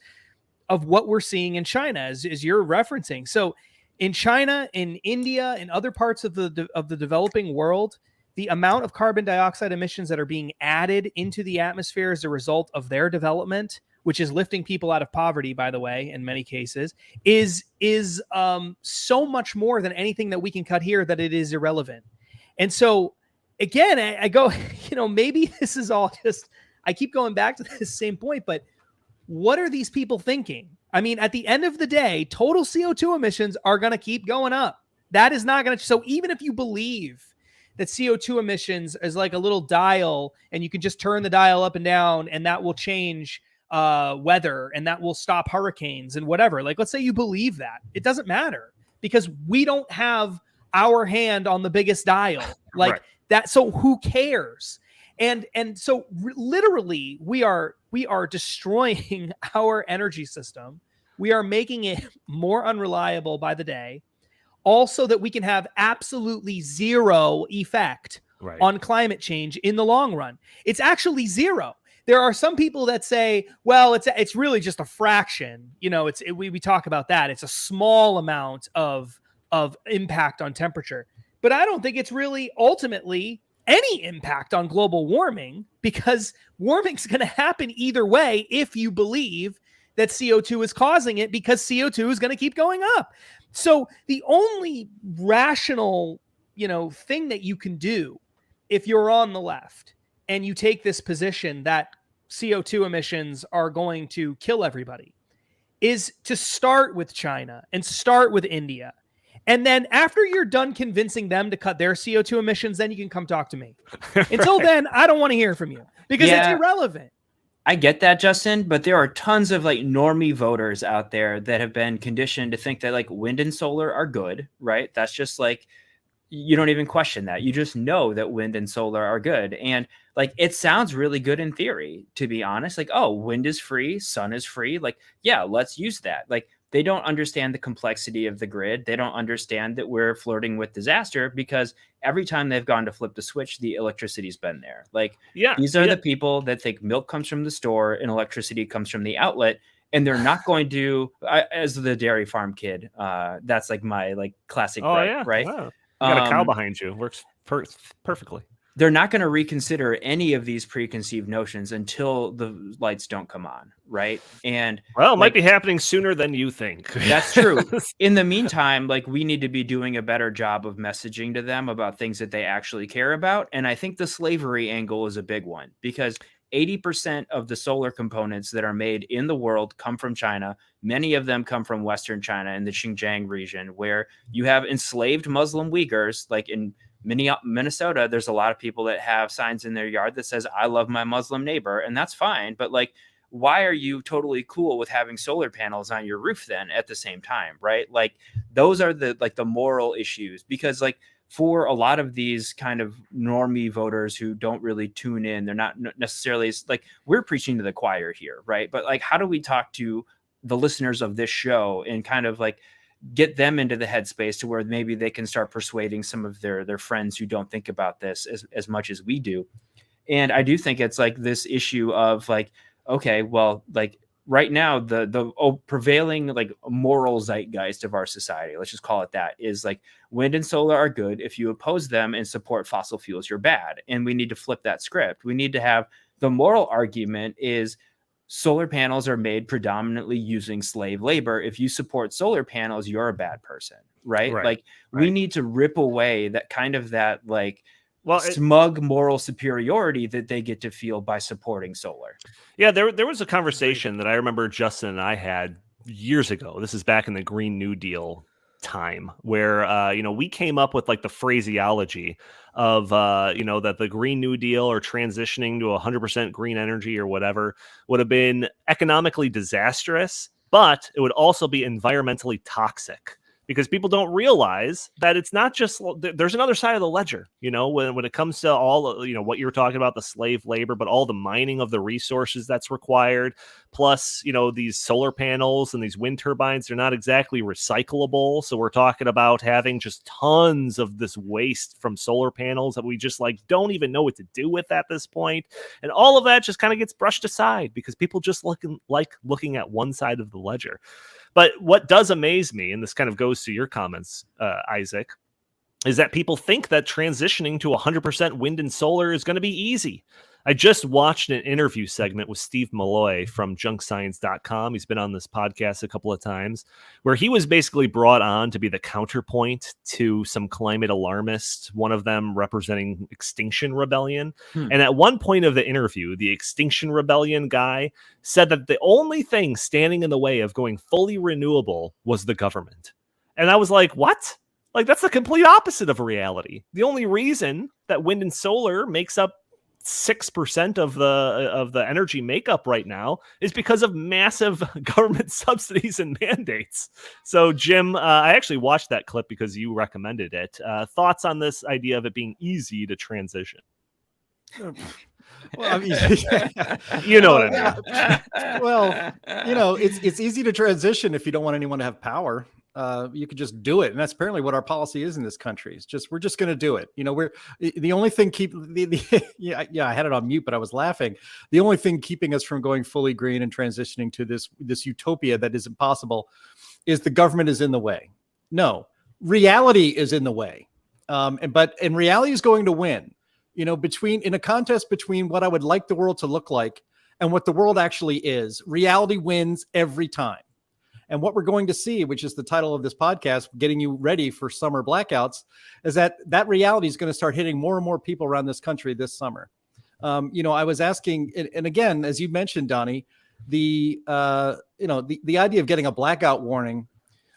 of what we're seeing in China, as you're referencing. So in China, in India, in other parts of the developing world, the amount of carbon dioxide emissions that are being added into the atmosphere as a result of their development, which is lifting people out of poverty, by the way, in many cases, is so much more than anything that we can cut here that it is irrelevant. And so, again, I go, maybe this is all just, I keep going back to this same point, but what are these people thinking? I mean, at the end of the day, total CO2 emissions are going to keep going up. That is not going to, so even if you believe that CO2 emissions is like a little dial and you can just turn the dial up and down and that will change weather and that will stop hurricanes and whatever. Like, let's say you believe that. It doesn't matter because we don't have our hand on the biggest dial like right. That. So who cares? And so literally we are destroying our energy system. We are making it more unreliable by the day. Also, that we can have absolutely zero effect right. on climate change in the long run. It's actually zero. There are some people that say, well, it's really just a fraction. We talk about that. It's a small amount of impact on temperature. But I don't think it's really ultimately any impact on global warming, because warming's going to happen either way if you believe that CO2 is causing it, because CO2 is going to keep going up. So the only rational, thing that you can do if you're on the left and you take this position that CO2 emissions are going to kill everybody is to start with China and start with India And then after you're done convincing them to cut their CO2 emissions, then you can come talk to me. Until then, I don't want to hear from you because it's irrelevant. I get that, Justin, but there are tons of like normie voters out there that have been conditioned to think that like wind and solar are good, right? That's just like, you don't even question that. You just know that wind and solar are good. And like, it sounds really good in theory, to be honest. Like, oh, wind is free, sun is free. Like, yeah, let's use that. Like, they don't understand the complexity of the grid. They don't understand that we're flirting with disaster because every time they've gone to flip the switch, the electricity's been there. Like, these are the people that think milk comes from the store and electricity comes from the outlet. And they're not going to, as the dairy farm kid, that's like my like classic gripe, right? Wow. You got a cow behind you. Works perfectly. They're not going to reconsider any of these preconceived notions until the lights don't come on, right? And well, it might be happening sooner than you think. That's true. In the meantime, like we need to be doing a better job of messaging to them about things that they actually care about. And I think the slavery angle is a big one because 80% of the solar components that are made in the world come from China. Many of them come from Western China in the Xinjiang region, where you have enslaved Muslim Uyghurs, like in Minnesota, there's a lot of people that have signs in their yard that says, I love my Muslim neighbor. And that's fine. But like, why are you totally cool with having solar panels on your roof then at the same time? Right. Like those are the moral issues, because like for a lot of these kind of normie voters who don't really tune in, they're not necessarily like, we're preaching to the choir here. Right. But like, how do we talk to the listeners of this show and kind of like get them into the headspace to where maybe they can start persuading some of their friends who don't think about this as much as we do. And I do think it's like this issue of like, okay, well, like right now, the prevailing like moral zeitgeist of our society, let's just call it that, is like wind and solar are good. If you oppose them and support fossil fuels, you're bad. And we need to flip that script. We need to have the moral argument is solar panels are made predominantly using slave labor. If you support solar panels, you're a bad person, right? Like we need to rip away that kind of that like smug moral superiority that they get to feel by supporting solar. Yeah, there was a conversation that I remember Justin and I had years ago. This is back in the Green New Deal time where, we came up with like the phraseology of, that the Green New Deal or transitioning to 100% green energy or whatever would have been economically disastrous, but it would also be environmentally toxic. Because people don't realize that it's not just, there's another side of the ledger, when it comes to all, what you were talking about, the slave labor, but all the mining of the resources that's required. Plus, these solar panels and these wind turbines, they're not exactly recyclable. So we're talking about having just tons of this waste from solar panels that we just don't even know what to do with at this point. And all of that just kind of gets brushed aside because people just looking at one side of the ledger. But what does amaze me, and this kind of goes to your comments, Isaac, is that people think that transitioning to 100% wind and solar is going to be easy. I just watched an interview segment with Steve Malloy from junkscience.com. He's been on this podcast a couple of times, where he was basically brought on to be the counterpoint to some climate alarmists, one of them representing Extinction Rebellion. And at one point of the interview, the Extinction Rebellion guy said that the only thing standing in the way of going fully renewable was the government. And I was like, what? Like, that's the complete opposite of reality. The only reason that wind and solar makes up 6% of the energy makeup right now is because of massive government subsidies and mandates. So, Jim, I actually watched that clip because you recommended it. Thoughts on this idea of it being easy to transition? Well, I mean, you know what I mean. Well, it's easy to transition if you don't want anyone to have power. You could just do it, and that's apparently what our policy is in this country. It's we're just going to do it. We're the only thing I had it on mute, but I was laughing. The only thing keeping us from going fully green and transitioning to this utopia that is impossible is the government is in the way. No, reality is in the way, and reality is going to win. In a contest between what I would like the world to look like and what the world actually is, reality wins every time. And what we're going to see, which is the title of this podcast, getting you ready for summer blackouts, is that reality is going to start hitting more and more people around this country this summer. I was asking, and again, as you mentioned, Donnie, the idea of getting a blackout warning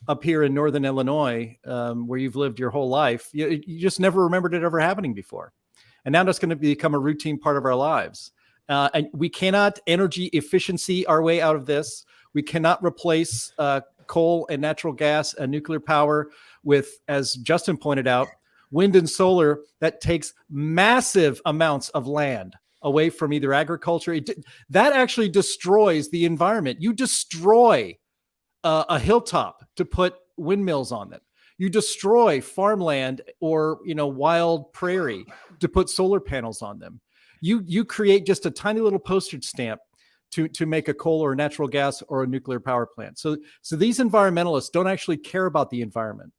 up here in Northern Illinois, where you've lived your whole life. You just never remembered it ever happening before. And now that's going to become a routine part of our lives. And we cannot energy efficiency our way out of this. We cannot replace coal and natural gas and nuclear power with, as Justin pointed out, wind and solar that takes massive amounts of land away from either agriculture. That actually destroys the environment. You destroy a hilltop to put windmills on it. You destroy farmland or wild prairie to put solar panels on them. You create just a tiny little postage stamp to make a coal or natural gas or a nuclear power plant. So these environmentalists don't actually care about the environment.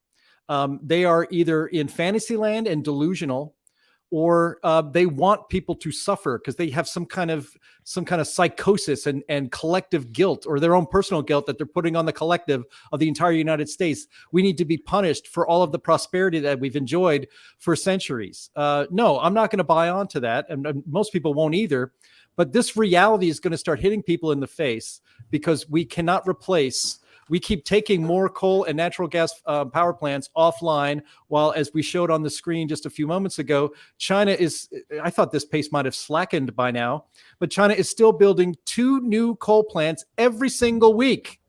They are either in fantasy land and delusional, or they want people to suffer because they have some kind of psychosis and collective guilt, or their own personal guilt that they're putting on the collective of the entire United States. We need to be punished for all of the prosperity that we've enjoyed for centuries. No, I'm not going to buy onto that, and most people won't either. But this reality is going to start hitting people in the face because we cannot replace. We keep taking more coal and natural gas power plants offline, while, as we showed on the screen just a few moments ago, China is, I thought this pace might have slackened by now, but China is still building 2 new coal plants every single week.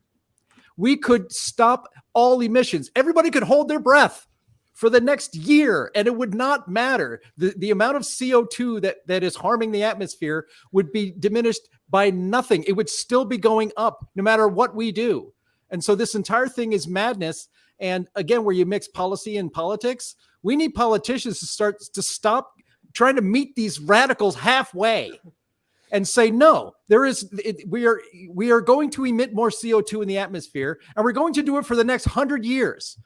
We could stop all emissions. Everybody could hold their breath for the next year, and it would not matter. The amount of CO2 that is harming the atmosphere would be diminished by nothing. It would still be going up no matter what we do. And so this entire thing is madness. And again, where you mix policy and politics, we need politicians to stop trying to meet these radicals halfway and say, no, we are going to emit more CO2 in the atmosphere, and we're going to do it for the next 100 years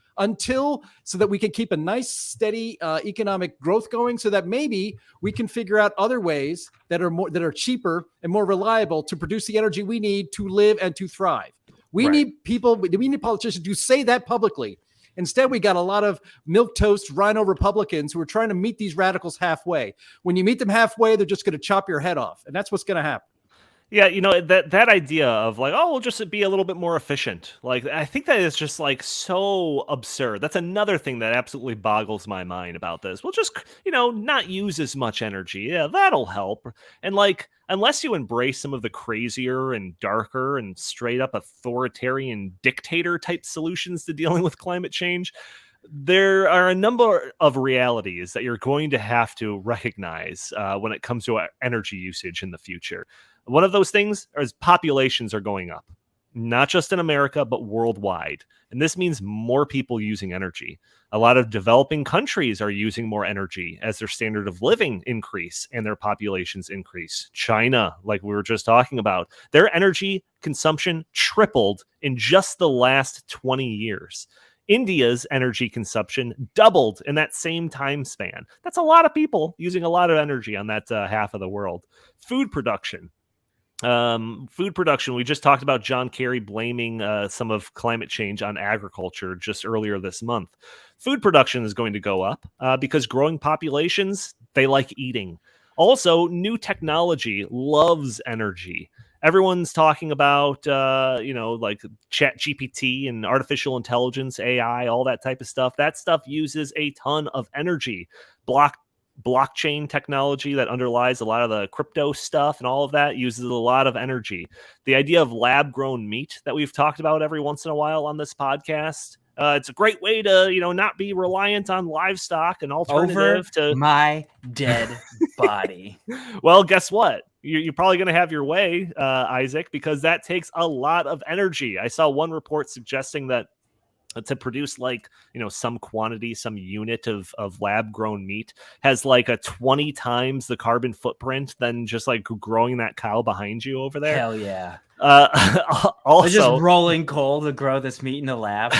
so that we can keep a nice, steady economic growth going, so that maybe we can figure out other ways that are cheaper and more reliable to produce the energy we need to live and to thrive. We need politicians to say that publicly. Instead, we got a lot of milquetoast rhino Republicans who are trying to meet these radicals halfway. When you meet them halfway, they're just going to chop your head off. And that's what's going to happen. Yeah, that idea of like, oh, we'll just be a little bit more efficient. Like, I think that is just like so absurd. That's another thing that absolutely boggles my mind about this. We'll just, not use as much energy. Yeah, that'll help. And like, unless you embrace some of the crazier and darker and straight up authoritarian dictator type solutions to dealing with climate change, there are a number of realities that you're going to have to recognize when it comes to energy usage in the future. One of those things is populations are going up, not just in America, but worldwide. And this means more people using energy. A lot of developing countries are using more energy as their standard of living increase and their populations increase. China, like we were just talking about, their energy consumption tripled in just the last 20 years. India's energy consumption doubled in that same time span. That's a lot of people using a lot of energy on that half of the world. Food production. We just talked about John Kerry blaming some of climate change on agriculture just earlier this month. Food production is going to go up because growing populations, they like eating. Also, new technology loves energy. Everyone's talking about, like Chat GPT and artificial intelligence, AI, all that type of stuff. That stuff uses a ton of energy. Blockchain technology that underlies a lot of the crypto stuff and all of that uses a lot of energy. The idea of lab-grown meat that we've talked about every once in a while on this podcast, it's a great way to, not be reliant on livestock, an alternative to my dead body. Well, guess what? You're probably going to have your way, Isaac, because that takes a lot of energy. I saw one report suggesting that to produce some quantity, some unit of lab grown meat has like a 20 times the carbon footprint than just like growing that cow behind you over there. Hell yeah. Also, they're just rolling coal to grow this meat in the lab.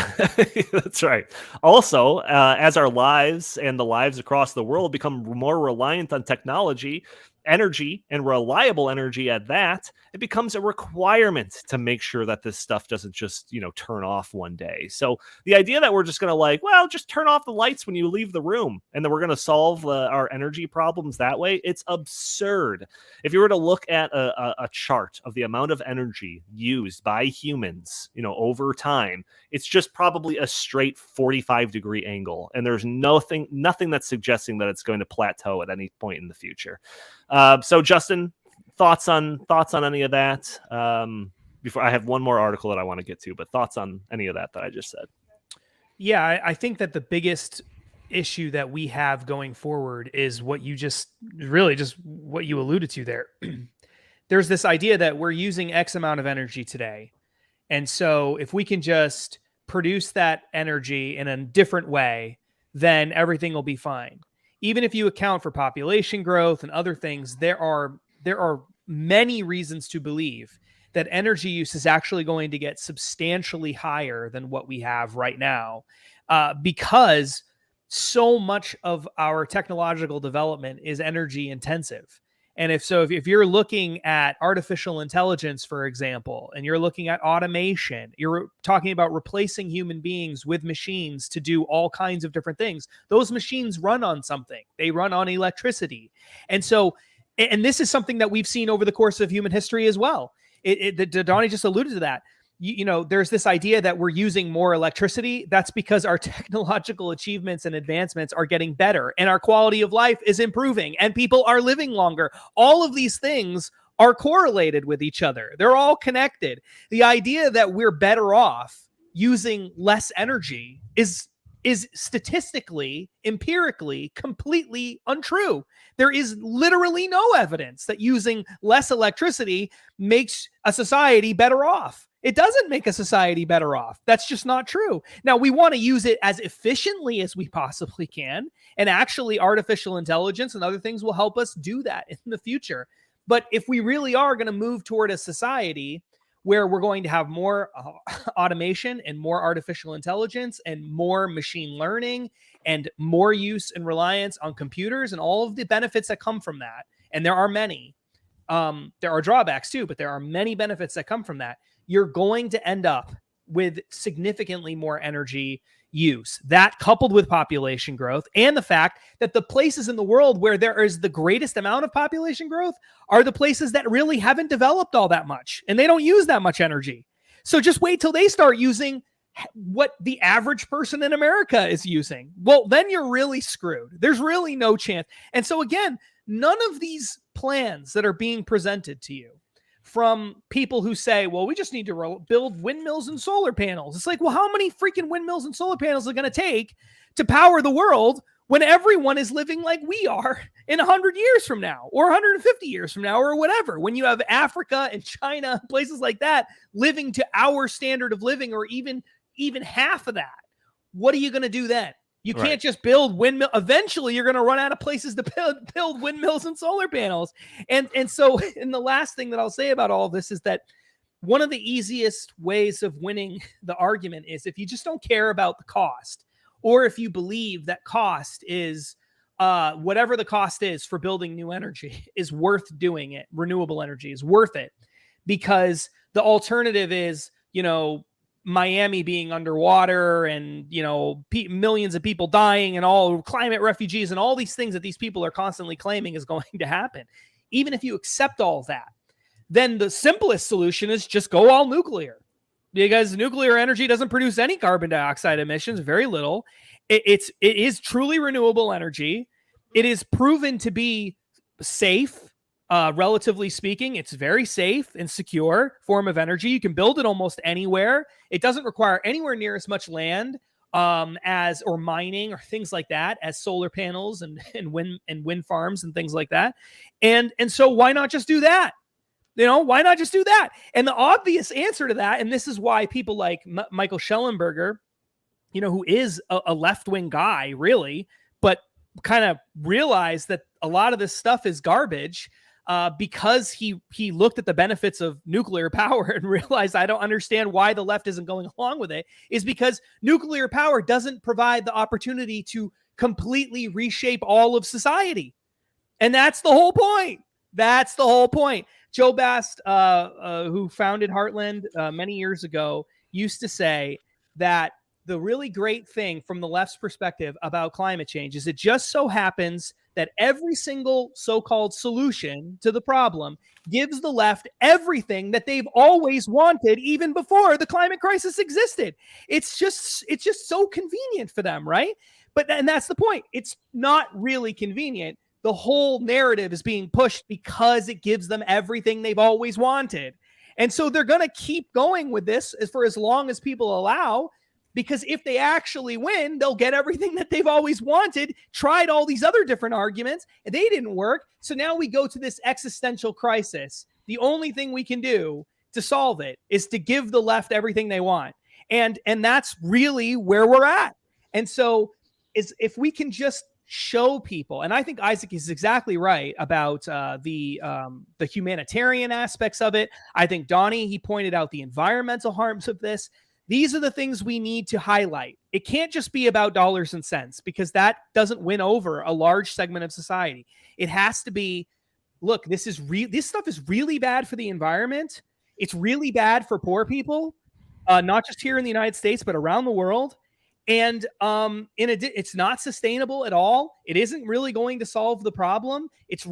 That's right. Also, as our lives and the lives across the world become more reliant on technology, energy, and reliable energy at that, it becomes a requirement to make sure that this stuff doesn't just, turn off one day. So the idea that we're just going to just turn off the lights when you leave the room and then we're going to solve our energy problems that way, it's absurd. If you were to look at a chart of the amount of energy energy used by humans, over time, it's just probably a straight 45-degree angle. And there's nothing that's suggesting that it's going to plateau at any point in the future. So Justin, thoughts on any of that? Before I have one more article that I want to get to, but thoughts on any of that I just said? Yeah, I think that the biggest issue that we have going forward is what you just what you alluded to there. There's this idea that we're using X amount of energy today. And so if we can just produce that energy in a different way, then everything will be fine. Even if you account for population growth and other things, there are many reasons to believe that energy use is actually going to get substantially higher than what we have right now, because so much of our technological development is energy intensive. And if you're looking at artificial intelligence, for example, and you're looking at automation, you're talking about replacing human beings with machines to do all kinds of different things. Those machines run on something. They run on electricity. And this is something that we've seen over the course of human history as well. Donnie just alluded to that. There's this idea that we're using more electricity. That's because our technological achievements and advancements are getting better, and our quality of life is improving, and people are living longer. All of these things are correlated with each other. They're all connected. The idea that we're better off using less energy is statistically, empirically, completely untrue. There is literally no evidence that using less electricity makes a society better off. It doesn't make a society better off. That's just not true. Now, we want to use it as efficiently as we possibly can, and actually artificial intelligence and other things will help us do that in the future. But if we really are going to move toward a society where we're going to have more automation and more artificial intelligence and more machine learning and more use and reliance on computers and all of the benefits that come from that. And there are many. There are drawbacks too, but there are many benefits that come from that. You're going to end up with significantly more energy use. That, coupled with population growth and the fact that the places in the world where there is the greatest amount of population growth are the places that really haven't developed all that much, and they don't use that much energy. So just wait till they start using what the average person in America is using. Well, then you're really screwed. There's really no chance. And so again, none of these plans that are being presented to you from people who say, well, we just need to build windmills and solar panels. It's like, well, how many freaking windmills and solar panels are going to take to power the world when everyone is living like we are in 100 years from now or 150 years from now or whatever? When you have Africa and China, places like that, living to our standard of living or even half of that, what are you going to do then? You can't just build windmill. Eventually, you're going to run out of places to build windmills and solar panels. And so, the last thing that I'll say about all this is that one of the easiest ways of winning the argument is if you just don't care about the cost, or if you believe that cost is whatever the cost is for building new energy is worth doing it. Renewable energy is worth it, because the alternative is, Miami being underwater and, millions of people dying and all climate refugees and all these things that these people are constantly claiming is going to happen. Even if you accept all that, then the simplest solution is just go all nuclear, because nuclear energy doesn't produce any carbon dioxide emissions, very little. It is truly renewable energy. It is proven to be safe. Relatively speaking, it's very safe and secure form of energy. You can build it almost anywhere. It doesn't require anywhere near as much land or mining or things like that as solar panels and wind farms and things like that. And so why not just do that? Why not just do that? And the obvious answer to that, and this is why people like Michael Schellenberger, who is a left-wing guy, really, but kind of realized that a lot of this stuff is garbage. Because he looked at the benefits of nuclear power and realized, I don't understand why the left isn't going along with it, is because nuclear power doesn't provide the opportunity to completely reshape all of society. And that's the whole point. That's the whole point. Joe Bast, who founded Heartland many years ago, used to say that the really great thing from the left's perspective about climate change is it just so happens that every single so-called solution to the problem gives the left everything that they've always wanted, even before the climate crisis existed. It's just so convenient for them, right? And that's the point. It's not really convenient. The whole narrative is being pushed because it gives them everything they've always wanted. And so they're going to keep going with this for as long as people allow, because if they actually win, they'll get everything that they've always wanted, tried all these other different arguments, and they didn't work. So now we go to this existential crisis. The only thing we can do to solve it is to give the left everything they want. And that's really where we're at. And so if we can just show people, and I think Isaac is exactly right about the humanitarian aspects of it. I think Donnie, he pointed out the environmental harms of this. These are the things we need to highlight. It can't just be about dollars and cents, because that doesn't win over a large segment of society. It has to be, look, this stuff is really bad for the environment. It's really bad for poor people, not just here in the United States, but around the world. And it's not sustainable at all. It isn't really going to solve the problem. It's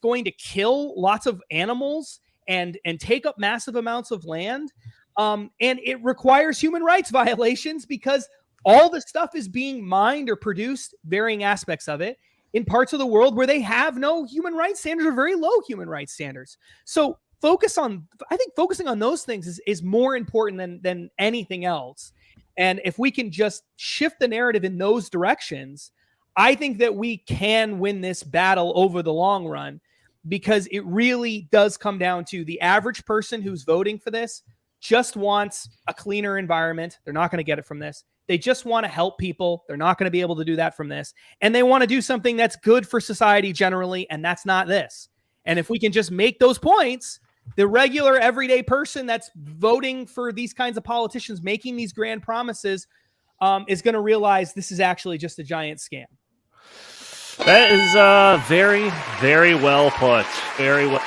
going to kill lots of animals and take up massive amounts of land. And it requires human rights violations, because all this stuff is being mined or produced, varying aspects of it, in parts of the world where they have no human rights standards or very low human rights standards. So I think focusing on those things is more important than anything else. And if we can just shift the narrative in those directions, I think that we can win this battle over the long run, because it really does come down to the average person who's voting for this just wants a cleaner environment. They're not going to get it from this. They just want to help people. They're not going to be able to do that from this. And they want to do something that's good for society generally, and that's not this. And if we can just make those points, the regular everyday person that's voting for these kinds of politicians making these grand promises is going to realize this is actually just a giant scam. That is very, very well put. Very well.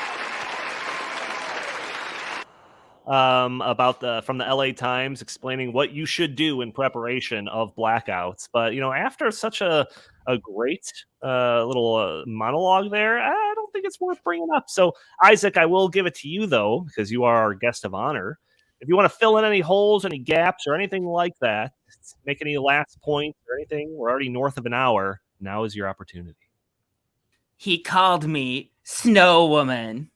From the LA Times explaining what you should do in preparation of blackouts. But, after such a great little monologue there, I don't think it's worth bringing up. So, Isaac, I will give it to you, though, because you are our guest of honor. If you want to fill in any holes, any gaps, or anything like that, make any last points or anything, we're already north of an hour. Now is your opportunity. He called me Snow Woman.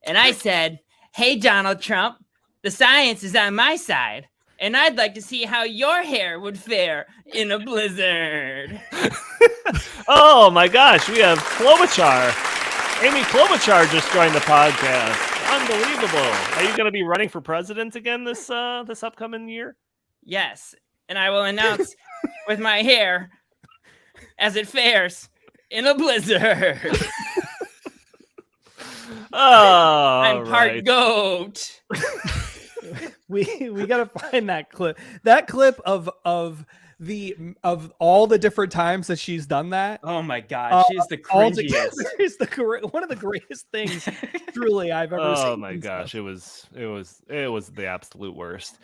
And I said, "Hey, Donald Trump, the science is on my side, and I'd like to see how your hair would fare in a blizzard." Oh, my gosh. We have Klobuchar. Amy Klobuchar just joined the podcast. Unbelievable. Are you going to be running for president again this upcoming year? Yes, and I will announce with my hair as it fares in a blizzard. Oh, I'm part goat. We gotta find that clip. That clip of all the different times that she's done that. Oh my god, she's the cringiest. It's one of the greatest things truly I've ever seen. Oh my gosh, it was the absolute worst.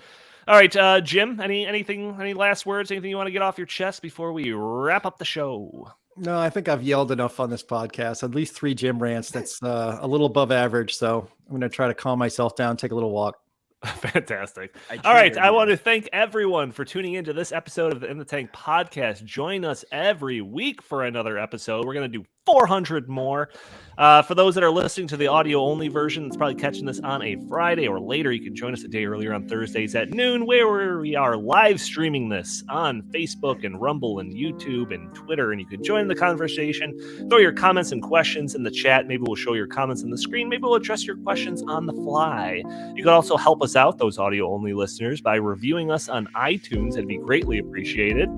All right, Jim, any last words, anything you want to get off your chest before we wrap up the show? No, I think I've yelled enough on this podcast. At least 3 Jim rants. That's a little above average. So I'm going to try to calm myself down, take a little walk. Fantastic. All right. I want to thank everyone for tuning into this episode of the In the Tank podcast. Join us every week for another episode. We're going to do 400 more. For those that are listening to the audio-only version, it's probably catching this on a Friday or later. You can join us a day earlier on Thursdays at noon, where we are live streaming this on Facebook and Rumble and YouTube and Twitter. And you can join the conversation. Throw your comments and questions in the chat. Maybe we'll show your comments on the screen. Maybe we'll address your questions on the fly. You can also help us out, those audio-only listeners, by reviewing us on iTunes. It'd be greatly appreciated.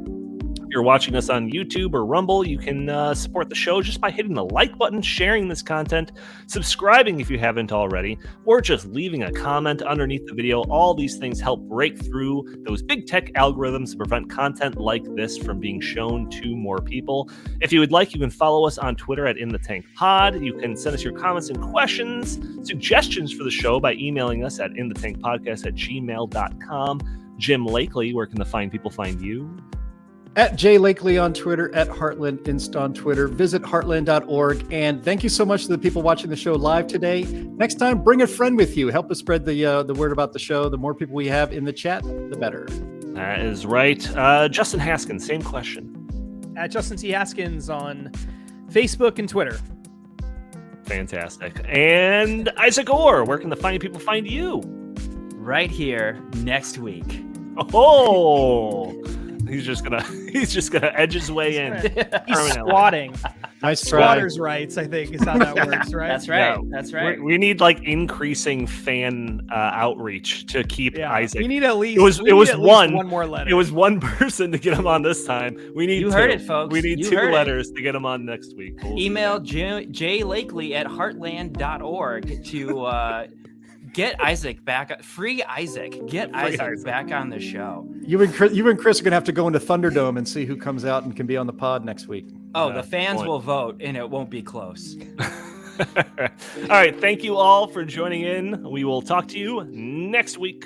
If you're watching us on YouTube or Rumble, you can support the show just by hitting the like button, sharing this content, subscribing if you haven't already, or just leaving a comment underneath the video. All these things help break through those big tech algorithms to prevent content like this from being shown to more people. If you would like, you can follow us on Twitter at InTheTankPod. You can send us your comments and questions, suggestions for the show by emailing us at inthethankpodcast@gmail.com. Jim Lakely, where can the fine people find you? At Jay Lakely on Twitter, at Heartland Inst on Twitter. Visit heartland.org. And thank you so much to the people watching the show live today. Next time, bring a friend with you. Help us spread the word about the show. The more people we have in the chat, the better. That is right. Justin Haskins, same question. At Justin T. Haskins on Facebook and Twitter. Fantastic. And Isaac Orr, where can the fine people find you? Right here next week. Oh, he's just gonna edge his way in. He's squatting. Nice try. Squatters' rights, I think, is how that works, right? That's right. Yeah. That's right. We need like increasing fan outreach to keep Isaac. We need at least. It was one more letter. It was one person to get him on this time. We need. You heard it, folks. We need You 2 heard it. letters to get him on next week. We'll Email jaylakely@heartland.org to get Isaac back. Free Isaac. Get Isaac back on the show. You and Chris are going to have to go into Thunderdome and see who comes out and can be on the pod next week. Oh, Yeah, the fans point. will vote, and it won't be close. All right. Thank you all for joining in. We will talk to you next week.